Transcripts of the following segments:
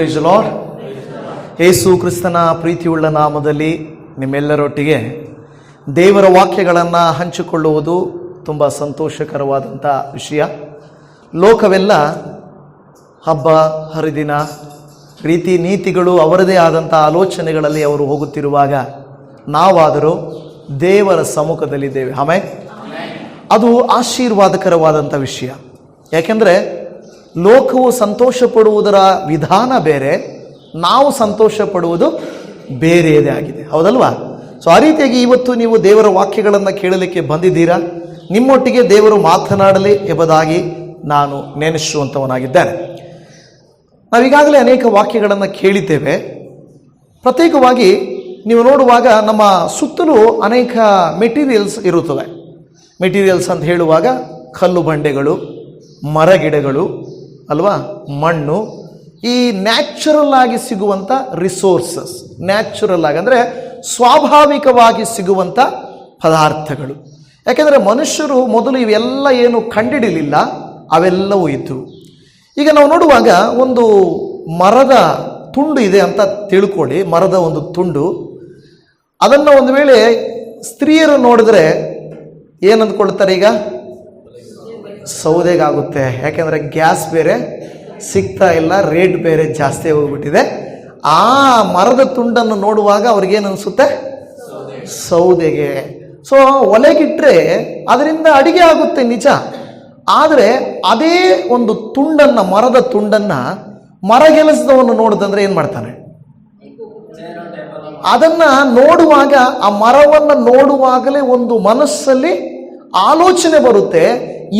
Price the lord. ಯೇಸು ಕ್ರಿಸ್ತನ ಪ್ರೀತಿಯುಳ್ಳ ನಾಮದಲ್ಲಿ ನಿಮ್ಮೆಲ್ಲರೊಟ್ಟಿಗೆ ದೇವರ ವಾಕ್ಯಗಳನ್ನು ಹಂಚಿಕೊಳ್ಳುವುದು ತುಂಬ ಸಂತೋಷಕರವಾದಂಥ ವಿಷಯ. ಲೋಕವೆಲ್ಲ ಹಬ್ಬ ಹರಿದಿನ ರೀತಿ ನೀತಿಗಳು ಅವರದೇ ಆದಂಥ ಆಲೋಚನೆಗಳಲ್ಲಿ ಅವರು ಹೋಗುತ್ತಿರುವಾಗ ನಾವಾದರೂ ದೇವರ ಸಮ್ಮುಖದಲ್ಲಿದ್ದೇವೆ. ಆಮೆನ್. ಅದು ಆಶೀರ್ವಾದಕರವಾದಂಥ ವಿಷಯ. ಯಾಕೆಂದರೆ ಲೋಕವು ಸಂತೋಷ ಪಡುವುದರ ವಿಧಾನ ಬೇರೆ, ನಾವು ಸಂತೋಷ ಪಡುವುದು ಬೇರೆಯದೇ ಆಗಿದೆ. ಹೌದಲ್ವಾ? ಸೊ ಆ ರೀತಿಯಾಗಿ ಇವತ್ತು ನೀವು ದೇವರ ವಾಕ್ಯಗಳನ್ನು ಕೇಳಲಿಕ್ಕೆ ಬಂದಿದ್ದೀರಾ. ನಿಮ್ಮೊಟ್ಟಿಗೆ ದೇವರು ಮಾತನಾಡಲಿ ಎಂಬುದಾಗಿ ನಾನು ನೆನೆಸುವಂಥವನಾಗಿದ್ದೇನೆ. ನಾವೀಗಾಗಲೇ ಅನೇಕ ವಾಕ್ಯಗಳನ್ನು ಕೇಳಿದ್ದೇವೆ. ಪ್ರತ್ಯೇಕವಾಗಿ ನೀವು ನೋಡುವಾಗ ನಮ್ಮ ಸುತ್ತಲೂ ಅನೇಕ ಮೆಟೀರಿಯಲ್ಸ್ ಇರುತ್ತವೆ. ಮೆಟೀರಿಯಲ್ಸ್ ಅಂತ ಹೇಳುವಾಗ ಕಲ್ಲು ಬಂಡೆಗಳು, ಮರಗಿಡಗಳು ಅಲ್ವಾ, ಮಣ್ಣು, ಈ ನ್ಯಾಚುರಲ್ ಆಗಿ ಸಿಗುವಂಥ ರಿಸೋರ್ಸಸ್, ನ್ಯಾಚುರಲ್ ಆಗಿ ಅಂದರೆ ಸ್ವಾಭಾವಿಕವಾಗಿ ಸಿಗುವಂಥ ಪದಾರ್ಥಗಳು. ಯಾಕೆಂದರೆ ಮನುಷ್ಯರು ಮೊದಲು ಇವೆಲ್ಲ ಏನು ಕಂಡಿಡಿಲಿಲ್ಲ, ಅವೆಲ್ಲವೂ ಇತ್ತು. ಈಗ ನಾವು ನೋಡುವಾಗ ಒಂದು ಮರದ ತುಂಡು ಇದೆ ಅಂತ ತಿಳ್ಕೊಳ್ಳಿ. ಮರದ ಒಂದು ತುಂಡು, ಅದನ್ನು ಒಂದು ವೇಳೆ ಸ್ತ್ರೀಯರು ನೋಡಿದ್ರೆ ಏನಂದ್ಕೊಳ್ತಾರೆ? ಈಗ ಸೌದೆಗಾಗುತ್ತೆ. ಯಾಕೆಂದರೆ ಗ್ಯಾಸ್ ಬೇರೆ ಸಿಗ್ತಾ ಇಲ್ಲ, ರೇಟ್ ಬೇರೆ ಜಾಸ್ತಿ ಹೋಗ್ಬಿಟ್ಟಿದೆ. ಆ ಮರದ ತುಂಡನ್ನು ನೋಡುವಾಗ ಅವ್ರಿಗೇನು ಅನಿಸುತ್ತೆ? ಸೌದೆಗೆ. ಸೊ ಒಲೆಗಿಟ್ರೆ ಅದರಿಂದ ಅಡಿಗೆ ಆಗುತ್ತೆ ನಿಜ. ಆದರೆ ಅದೇ ಒಂದು ತುಂಡನ್ನು, ಮರದ ತುಂಡನ್ನು ಮರಗೆಲಸದವನು ನೋಡಿದಂದ್ರೆ ಏನು ಮಾಡ್ತಾನೆ? ಅದನ್ನು ನೋಡುವಾಗ, ಆ ಮರವನ್ನು ನೋಡುವಾಗಲೇ ಒಂದು ಮನಸ್ಸಲ್ಲಿ ಆಲೋಚನೆ ಬರುತ್ತೆ,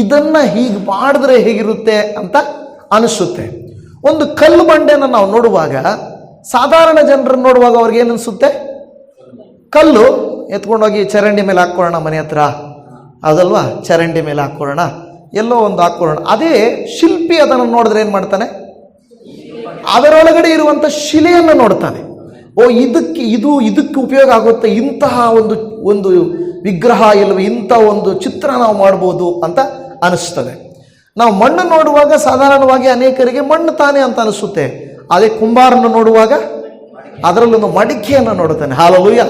ಇದನ್ನ ಹೀಗೆ ಮಾಡಿದ್ರೆ ಹೇಗಿರುತ್ತೆ ಅಂತ ಅನಿಸುತ್ತೆ. ಒಂದು ಕಲ್ಲು ಬಂಡೆಯನ್ನು ನಾವು ನೋಡುವಾಗ, ಸಾಧಾರಣ ಜನರನ್ನು ನೋಡುವಾಗ ಅವ್ರಿಗೆ ಏನು ಅನಿಸುತ್ತೆ? ಕಲ್ಲು ಎತ್ಕೊಂಡೋಗಿ ಚರಂಡಿ ಮೇಲೆ ಹಾಕ್ಕೊಳ್ಳೋಣ, ಮನೆ ಹತ್ರ ಅದಲ್ವಾ, ಚರಂಡಿ ಮೇಲೆ ಹಾಕ್ಕೊಳ್ಳೋಣ, ಎಲ್ಲೋ ಒಂದು ಹಾಕ್ಕೊಳ್ಳೋಣ. ಅದೇ ಶಿಲ್ಪಿ ಅದನ್ನು ನೋಡಿದ್ರೆ ಏನು ಮಾಡ್ತಾನೆ? ಅದರೊಳಗಡೆ ಇರುವಂಥ ಶಿಲೆಯನ್ನು ನೋಡ್ತಾನೆ. ಓ, ಇದಕ್ಕೆ ಉಪಯೋಗ ಆಗುತ್ತೆ, ಇಂತಹ ಒಂದು ವಿಗ್ರಹ ಇಲ್ಲವೇ ಇಂಥ ಒಂದು ಚಿತ್ರ ನಾವು ಮಾಡ್ಬೋದು ಅಂತ ಅನಿಸ್ತದೆ. ನಾವು ಮಣ್ಣು ನೋಡುವಾಗ ಸಾಧಾರಣವಾಗಿ ಅನೇಕರಿಗೆ ಮಣ್ಣು ತಾನೇ ಅಂತ ಅನಿಸುತ್ತೆ. ಅದೇ ಕುಂಬಾರನ್ನು ನೋಡುವಾಗ ಅದರಲ್ಲೊಂದು ಮಡಿಕೆಯನ್ನು ನೋಡುತ್ತಾನೆ. ಹಾಲೆಲೂಯಾ.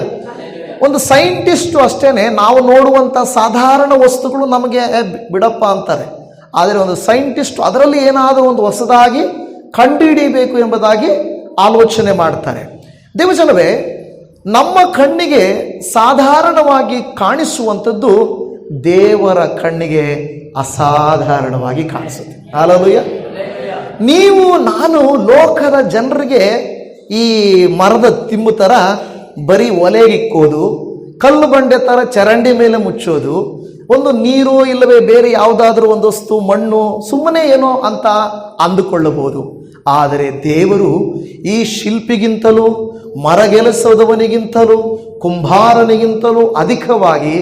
ಒಂದು ಸೈಂಟಿಸ್ಟು ಅಷ್ಟೇನೆ, ನಾವು ನೋಡುವಂಥ ಸಾಧಾರಣ ವಸ್ತುಗಳು ನಮಗೆ ಬಿಡಪ್ಪ ಅಂತಾರೆ. ಆದರೆ ಒಂದು ಸೈಂಟಿಸ್ಟ್ ಅದರಲ್ಲಿ ಏನಾದರೂ ಒಂದು ಹೊಸದಾಗಿ ಕಂಡುಹಿಡಿಯಬೇಕು ಎಂಬುದಾಗಿ ಆಲೋಚನೆ ಮಾಡ್ತಾರೆ. ದೇವಜನವೇ, ನಮ್ಮ ಕಣ್ಣಿಗೆ ಸಾಧಾರಣವಾಗಿ ಕಾಣಿಸುವಂಥದ್ದು ದೇವರ ಕಣ್ಣಿಗೆ ಅಸಾಧಾರಣವಾಗಿ ಕಾಣಿಸುತ್ತೆ. ಹಲ್ಲೆಲೂಯಾ. ನೀವು ನಾನು ಲೋಕದ ಜನರಿಗೆ ಈ ಮರದ ತಿಮ್ಮು ಥರ ಬರೀ ಒಲೆಗಿಕ್ಕೋದು, ಕಲ್ಲು ಬಂಡೆ ಥರ ಚರಂಡಿ ಮೇಲೆ ಮುಚ್ಚೋದು, ಒಂದು ನೀರು ಇಲ್ಲವೇ ಬೇರೆ ಯಾವುದಾದ್ರೂ ಒಂದು ವಸ್ತು, ಮಣ್ಣು, ಸುಮ್ಮನೆ ಏನೋ ಅಂತ ಅಂದುಕೊಳ್ಳಬಹುದು. ಆದರೆ ದೇವರು ಈ ಶಿಲ್ಪಿಗಿಂತಲೂ, ಮರಗೆಲಸದವನಿಗಿಂತಲೂ, ಕುಂಬಾರನಿಗಿಂತಲೂ ಅಧಿಕವಾಗಿ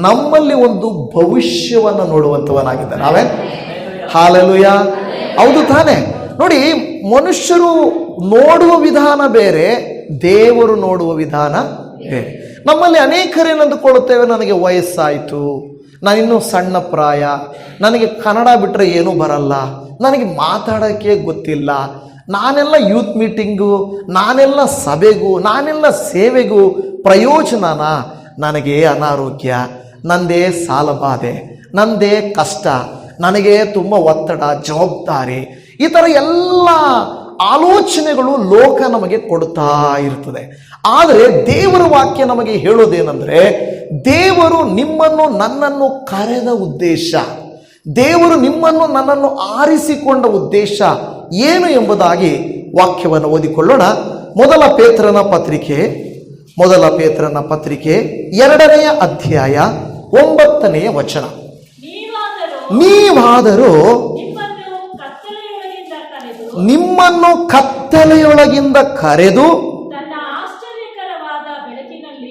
ನಮ್ಮಲ್ಲಿ ಒಂದು ಭವಿಷ್ಯವನ್ನು ನೋಡುವಂಥವನಾಗಿದ್ದಾನೆ. ನಾವೇ ಹಾಲೆಲೂಯಾ. ಹೌದು ತಾನೆ? ನೋಡಿ, ಮನುಷ್ಯರು ನೋಡುವ ವಿಧಾನ ಬೇರೆ, ದೇವರು ನೋಡುವ ವಿಧಾನ ಬೇರೆ. ನಮ್ಮಲ್ಲಿ ಅನೇಕರೇನಂದುಕೊಳ್ಳುತ್ತೇವೆ, ನನಗೆ ವಯಸ್ಸಾಯಿತು, ನಾನಿನ್ನೂ ಸಣ್ಣ ಪ್ರಾಯ, ನನಗೆ ಕನ್ನಡ ಬಿಟ್ಟರೆ ಏನೂ ಬರಲ್ಲ, ನನಗೆ ಮಾತಾಡೋಕ್ಕೆ ಗೊತ್ತಿಲ್ಲ, ನಾನೆಲ್ಲ ಯೂತ್ ಮೀಟಿಂಗು, ನಾನೆಲ್ಲ ಸಭೆಗೂ, ನಾನೆಲ್ಲ ಸೇವೆಗೂ ಪ್ರಯೋಜನನ, ನನಗೆ ಅನಾರೋಗ್ಯ, ನಂದೇ ಸಾಲಬಾಧೆ, ನಂದೇ ಕಷ್ಟ, ನನಗೆ ತುಂಬ ಒತ್ತಡ, ಜವಾಬ್ದಾರಿ, ಈ ಥರ ಎಲ್ಲ ಆಲೋಚನೆಗಳು ಲೋಕ ನಮಗೆ ಕೊಡ್ತಾ ಇರ್ತದೆ. ಆದರೆ ದೇವರ ವಾಕ್ಯ ನಮಗೆ ಹೇಳೋದೇನೆಂದರೆ, ದೇವರು ನಿಮ್ಮನ್ನು ನನ್ನನ್ನು ಕರೆದ ಉದ್ದೇಶ, ದೇವರು ನಿಮ್ಮನ್ನು ನನ್ನನ್ನು ಆರಿಸಿಕೊಂಡ ಉದ್ದೇಶ ಏನು ಎಂಬುದಾಗಿ ವಾಕ್ಯವನ್ನು ಓದಿಕೊಳ್ಳೋಣ. ಮೊದಲ ಪೇತ್ರನ ಪತ್ರಿಕೆ 2ನೇ ಅಧ್ಯಾಯ 9ನೇ ವಚನ. ನೀವಾದರೂ ನಿಮ್ಮನ್ನು ಕತ್ತಲೆಯೊಳಗಿಂದ ಕರೆದು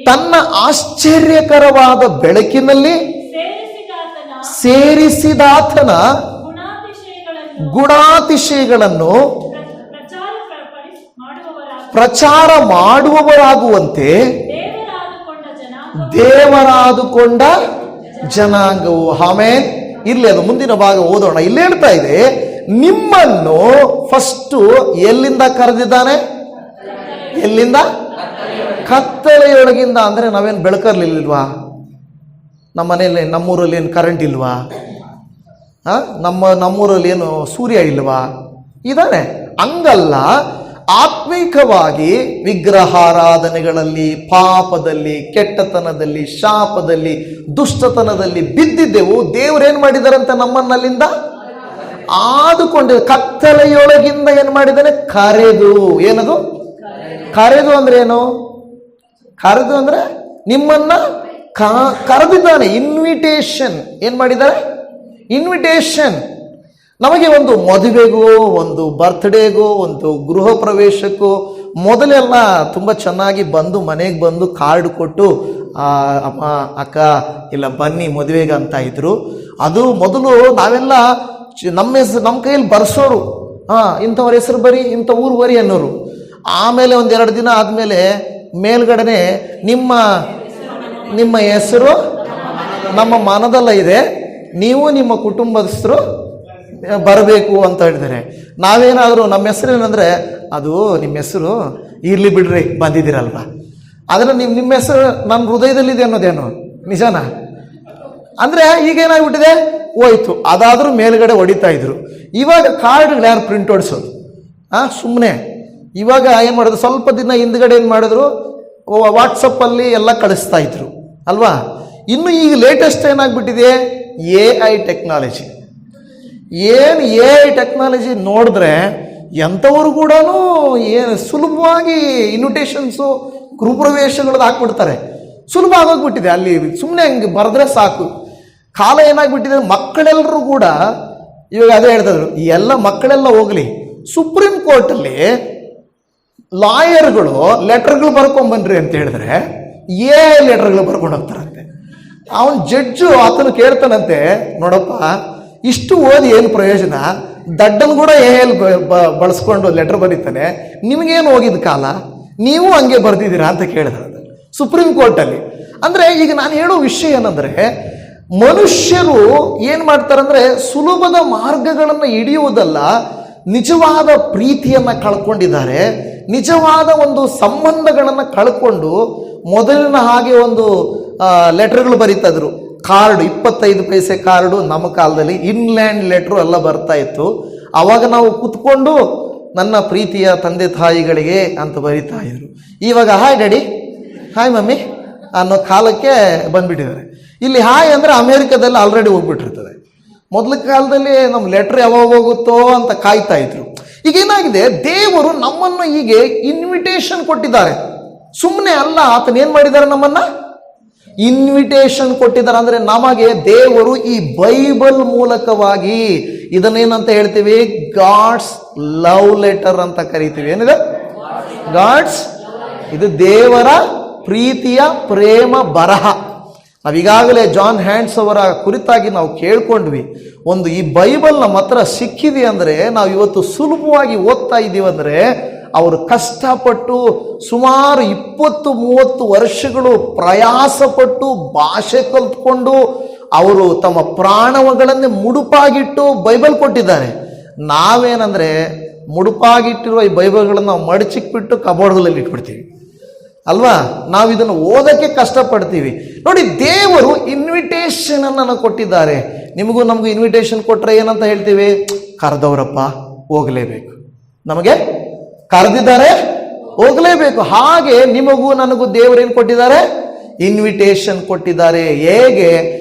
ತನ್ನ ಆಶ್ಚರ್ಯಕರವಾದ ಬೆಳಕಿನಲ್ಲಿ ಸೇರಿಸಿದಾತನ ಗುಣಾತಿಶಯಗಳನ್ನು ಪ್ರಚಾರ ಮಾಡುವವರಾಗುವಂತೆ ದೇವರಾದುಕೊಂಡ ಜನಾಂಗವು. ಆಮೆನ್. ಇರ್ಲಿ, ಅದು ಮುಂದಿನ ಭಾಗ ಓದೋಣ. ಇಲ್ಲಿ ಹೇಳ್ತಾ ಇದೆ, ನಿಮ್ಮನ್ನು ಫಸ್ಟು ಎಲ್ಲಿಂದ ಕರೆದಿದ್ದಾನೆ? ಎಲ್ಲಿಂದ? ಕತ್ತಲೆಯೊಳಗಿಂದ. ಅಂದ್ರೆ ನಾವೇನು ಬೆಳಕರ್ಲಿಲ್ವಾ? ನಮ್ಮ ಮನೇಲಿ, ನಮ್ಮೂರಲ್ಲಿ ಏನು ಕರೆಂಟ್ ಇಲ್ವಾ? ನಮ್ಮೂರಲ್ಲಿ ಏನು ಸೂರ್ಯ ಇಲ್ವಾ? ಇದಾನೆ. ಹಂಗಲ್ಲ, ಆತ್ಮಿಕವಾಗಿ ವಿಗ್ರಹಾರಾಧನೆಗಳಲ್ಲಿ, ಪಾಪದಲ್ಲಿ, ಕೆಟ್ಟತನದಲ್ಲಿ, ಶಾಪದಲ್ಲಿ, ದುಷ್ಟತನದಲ್ಲಿ ಬಿದ್ದಿದ್ದೆವು. ದೇವರೇನ್ ಮಾಡಿದಾರಂತ ನಮ್ಮನ್ನಲ್ಲಿಂದ ಆದುಕೊಂಡಿದ್ದ. ಕತ್ತಲೆಯೊಳಗಿಂದ ಏನ್ ಮಾಡಿದ್ದಾನೆ? ಕರೆದು. ಏನದು ಕರೆದು ಅಂದ್ರೆ ಏನು? ಕರೆದು ಅಂದ್ರೆ ನಿಮ್ಮನ್ನ ಕರೆದಿದ್ದಾನೆ. ಇನ್ವಿಟೇಷನ್. ಏನ್ ಮಾಡಿದ್ದಾರೆ? ಇನ್ವಿಟೇಷನ್. ನಮಗೆ ಒಂದು ಮದುವೆಗೋ, ಒಂದು ಬರ್ತ್ಡೇಗೋ, ಒಂದು ಗೃಹ ಪ್ರವೇಶಕ್ಕೋ ಮೊದಲೆಲ್ಲ ತುಂಬ ಚೆನ್ನಾಗಿ ಬಂದು ಮನೆಗೆ ಬಂದು ಕಾರ್ಡ್ ಕೊಟ್ಟು ಅಮ್ಮ, ಅಕ್ಕ, ಇಲ್ಲ ಬನ್ನಿ ಮದುವೆಗೆ ಅಂತ ಇದ್ರು. ಅದು ಮೊದಲು ನಾವೆಲ್ಲ ನಮ್ಮ ಕೈಯಲ್ಲಿ ಬರ್ಸೋರು. ಇಂಥವ್ರ ಹೆಸರು ಬರಿ, ಇಂಥ ಊರು ಬರಿ ಅನ್ನೋರು. ಆಮೇಲೆ ಒಂದೆರಡು ದಿನ ಆದಮೇಲೆ ಮೇಲ್ಗಡೆನೆ ನಿಮ್ಮ ಹೆಸರು ನಮ್ಮ ಮನದಲ್ಲ ಇದೆ, ನೀವು ನಿಮ್ಮ ಕುಟುಂಬಸ್ಥರು ಬರಬೇಕು ಅಂತ ಹೇಳಿದ್ದಾರೆ. ನಾವೇನಾದರೂ ನಮ್ಮ ಹೆಸರು ಏನಂದರೆ, ಅದು ನಿಮ್ಮ ಹೆಸರು ಇರ್ಲಿ ಬಿಡ್ರಿ, ಬಂದಿದ್ದೀರಲ್ವ, ಆದರೆ ನಿಮ್ಮ ಹೆಸರು ನನ್ನ ಹೃದಯದಲ್ಲಿದೆ ಅನ್ನೋದೇನು ನಿಜನಾ? ಅಂದರೆ ಈಗೇನಾಗ್ಬಿಟ್ಟಿದೆ, ಹೋಯ್ತು. ಅದಾದರೂ ಮೇಲ್ಗಡೆ ಹೊಡಿತಾ ಇದ್ರು. ಇವಾಗ ಕಾರ್ಡ್ಗಳು ಯಾರು ಪ್ರಿಂಟ್ ಹೊಡಿಸೋದು? ಸುಮ್ಮನೆ. ಇವಾಗ ಏನು ಮಾಡೋದು, ಸ್ವಲ್ಪ ದಿನ ಹಿಂದ್ಗಡೆ ಏನು ಮಾಡಿದ್ರು, ವಾಟ್ಸಪ್ಪಲ್ಲಿ ಎಲ್ಲ ಕಳಿಸ್ತಾ ಇದ್ರು ಅಲ್ವಾ? ಇನ್ನು ಈಗ ಲೇಟೆಸ್ಟ್ ಏನಾಗ್ಬಿಟ್ಟಿದೆ, AI ಟೆಕ್ನಾಲಜಿ. ಏನು AI ಟೆಕ್ನಾಲಜಿ ನೋಡಿದ್ರೆ ಎಂಥವ್ರು ಕೂಡ ಏನು ಸುಲಭವಾಗಿ ಇನ್ವಿಟೇಷನ್ಸು, ಗೃಹಪ್ರವೇಶಗಳದ್ದು ಹಾಕ್ಬಿಡ್ತಾರೆ. ಸುಲಭ ಆಗೋಗ್ಬಿಟ್ಟಿದೆ. ಅಲ್ಲಿ ಸುಮ್ಮನೆ ಹಂಗೆ ಬರೆದ್ರೆ ಸಾಕು. ಕಾಲ ಏನಾಗ್ಬಿಟ್ಟಿದೆ, ಮಕ್ಕಳೆಲ್ಲರೂ ಕೂಡ ಇವಾಗ ಅದೇ ಹೇಳ್ತಿದ್ರು, ಈ ಎಲ್ಲ ಮಕ್ಕಳೆಲ್ಲ ಹೋಗ್ಲಿ, ಸುಪ್ರೀಂ ಕೋರ್ಟಲ್ಲಿ ಲಾಯರ್ಗಳು ಲೆಟರ್ಗಳು ಬರ್ಕೊಂಬನ್ರಿ ಅಂತ ಹೇಳಿದ್ರೆ AI ಲೆಟರ್ಗಳು ಬರ್ಕೊಂಡು ಹೋಗ್ತಾರಂತೆ. ಅವನು ಜಡ್ಜು ಆತನು ಕೇಳ್ತಾನಂತೆ, ನೋಡಪ್ಪ, ಇಷ್ಟು ಓದಿ ಏನು ಪ್ರಯೋಜನ, ದಡ್ಡನ್ ಕೂಡ AI ಬಳಸ್ಕೊಂಡು ಲೆಟರ್ ಬರೀತಾನೆ, ನಿಮಗೇನು ಹೋಗಿದ ಕಾಲ, ನೀವು ಹಂಗೆ ಬರ್ದಿದ್ದೀರಾ ಅಂತ ಕೇಳಿದ್ರಂತೆ ಸುಪ್ರೀಂ ಕೋರ್ಟಲ್ಲಿ. ಅಂದರೆ ಈಗ ನಾನು ಹೇಳೋ ವಿಷಯ ಏನಂದರೆ, ಮನುಷ್ಯರು ಏನು ಮಾಡ್ತಾರಂದ್ರೆ, ಸುಲಭದ ಮಾರ್ಗಗಳನ್ನು ಹಿಡಿಯುವುದಲ್ಲ, ನಿಜವಾದ ಪ್ರೀತಿಯನ್ನು ಕಳ್ಕೊಂಡಿದ್ದಾರೆ. ನಿಜವಾದ ಒಂದು ಸಂಬಂಧಗಳನ್ನು ಕಳ್ಕೊಂಡು ಮೊದಲಿನ ಹಾಗೆ ಒಂದು ಲೆಟರ್ಗಳು ಬರೀತಾ ಇದ್ರು. ಕಾರ್ಡ್ 25 ಪೈಸೆ ಕಾರ್ಡು, ನಮ್ಮ ಕಾಲದಲ್ಲಿ ಇನ್ಲ್ಯಾಂಡ್ ಲೆಟ್ರು ಎಲ್ಲ ಬರ್ತಾ ಇತ್ತು. ಆವಾಗ ನಾವು ಕೂತ್ಕೊಂಡು ನನ್ನ ಪ್ರೀತಿಯ ತಂದೆ ತಾಯಿಗಳಿಗೆ ಅಂತ ಬರೀತಾ ಇದ್ರು. ಇವಾಗ ಹಾಯ್ ಡ್ಯಾಡಿ, ಹಾಯ್ ಮಮ್ಮಿ ಅನ್ನೋ ಕಾಲಕ್ಕೆ ಬಂದ್ಬಿಟ್ಟಿದ್ದಾರೆ. ಇಲ್ಲಿ ಹಾಯ್ ಅಂದರೆ ಅಮೇರಿಕಾದಲ್ಲಿ ಆಲ್ರೆಡಿ ಹೋಗ್ಬಿಟ್ಟಿರ್ತದೆ. ಮೊದಲ ಕಾಲದಲ್ಲಿ ನಮ್ಮ ಲೆಟ್ರ್ ಯಾವಾಗ ಹೋಗುತ್ತೋ ಅಂತ ಕಾಯ್ತಾ ಇದ್ರು. ಈಗ ಏನಾಗಿದೆ, ದೇವರು ನಮ್ಮನ್ನು ಹೀಗೆ ಇನ್ವಿಟೇಷನ್ ಕೊಟ್ಟಿದ್ದಾರೆ. ಸುಮ್ಮನೆ ಅಲ್ಲ, ಆತನ ಏನ್ ಮಾಡಿದ್ದಾರೆ, ನಮ್ಮನ್ನ ಇನ್ವಿಟೇಷನ್ ಕೊಟ್ಟಿದ್ದಾರೆ. ಅಂದ್ರೆ ನಮಗೆ ದೇವರು ಈ ಬೈಬಲ್ ಮೂಲಕವಾಗಿ ಇದನ್ನೇನಂತ ಹೇಳ್ತೀವಿ, ಗಾಡ್ಸ್ ಲವ್ ಲೆಟರ್ ಅಂತ ಕರಿತೀವಿ. ಏನಿದೆ ಗಾಡ್ಸ್? ಇದು ದೇವರ ಪ್ರೀತಿಯ ಪ್ರೇಮ ಬರಹ. ನಾವೀಗಾಗಲೇ ಜಾನ್ ಹ್ಯಾಂಡ್ಸ್ ಅವರ ಕುರಿತಾಗಿ ನಾವು ಕೇಳ್ಕೊಂಡ್ವಿ. ಒಂದು ಈ ಬೈಬಲ್ ನಮ್ಮ ಹತ್ರ ಸಿಕ್ಕಿದೆ ಅಂದರೆ, ನಾವು ಇವತ್ತು ಸುಲಭವಾಗಿ ಓದ್ತಾ ಇದ್ದೀವಿ ಅಂದರೆ, ಅವರು ಕಷ್ಟಪಟ್ಟು ಸುಮಾರು 20-30 ವರ್ಷಗಳು ಪ್ರಯಾಸಪಟ್ಟು ಭಾಷೆ ಕಲ್ತ್ಕೊಂಡು ಅವರು ತಮ್ಮ ಪ್ರಾಣಗಳನ್ನೇ ಮುಡುಪಾಗಿಟ್ಟು ಬೈಬಲ್ ಕೊಟ್ಟಿದ್ದಾರೆ. ನಾವೇನಂದರೆ ಮುಡುಪಾಗಿಟ್ಟಿರುವ ಈ ಬೈಬಲ್ಗಳನ್ನು ನಾವು ಮಡಚಿಕ್ಬಿಟ್ಟು ಕಬೋರ್ಡ್ಗಳಲ್ಲಿ ಇಟ್ಬಿಡ್ತೀವಿ ಅಲ್ವಾ? ನಾವು ಇದನ್ನು ಓದಕ್ಕೆ ಕಷ್ಟಪಡ್ತೀವಿ. ನೋಡಿ, ದೇವರು ಇನ್ವಿಟೇಷನ್ ಅನ್ನು ಕೊಟ್ಟಿದ್ದಾರೆ. ನಿಮಗೂ ನಮಗೂ ಇನ್ವಿಟೇಷನ್ ಕೊಟ್ಟರೆ ಏನಂತ ಹೇಳ್ತೀವಿ? ಕರೆದವರಪ್ಪ, ಹೋಗಲೇಬೇಕು. ನಮಗೆ ಕರೆದಿದ್ದಾರೆ, ಹೋಗಲೇಬೇಕು. ಹಾಗೆ ನಿಮಗೂ ನನಗೂ ದೇವರೇನು ಕೊಟ್ಟಿದ್ದಾರೆ? ಇನ್ವಿಟೇಷನ್ ಕೊಟ್ಟಿದ್ದಾರೆ. ಹೇಗೆ?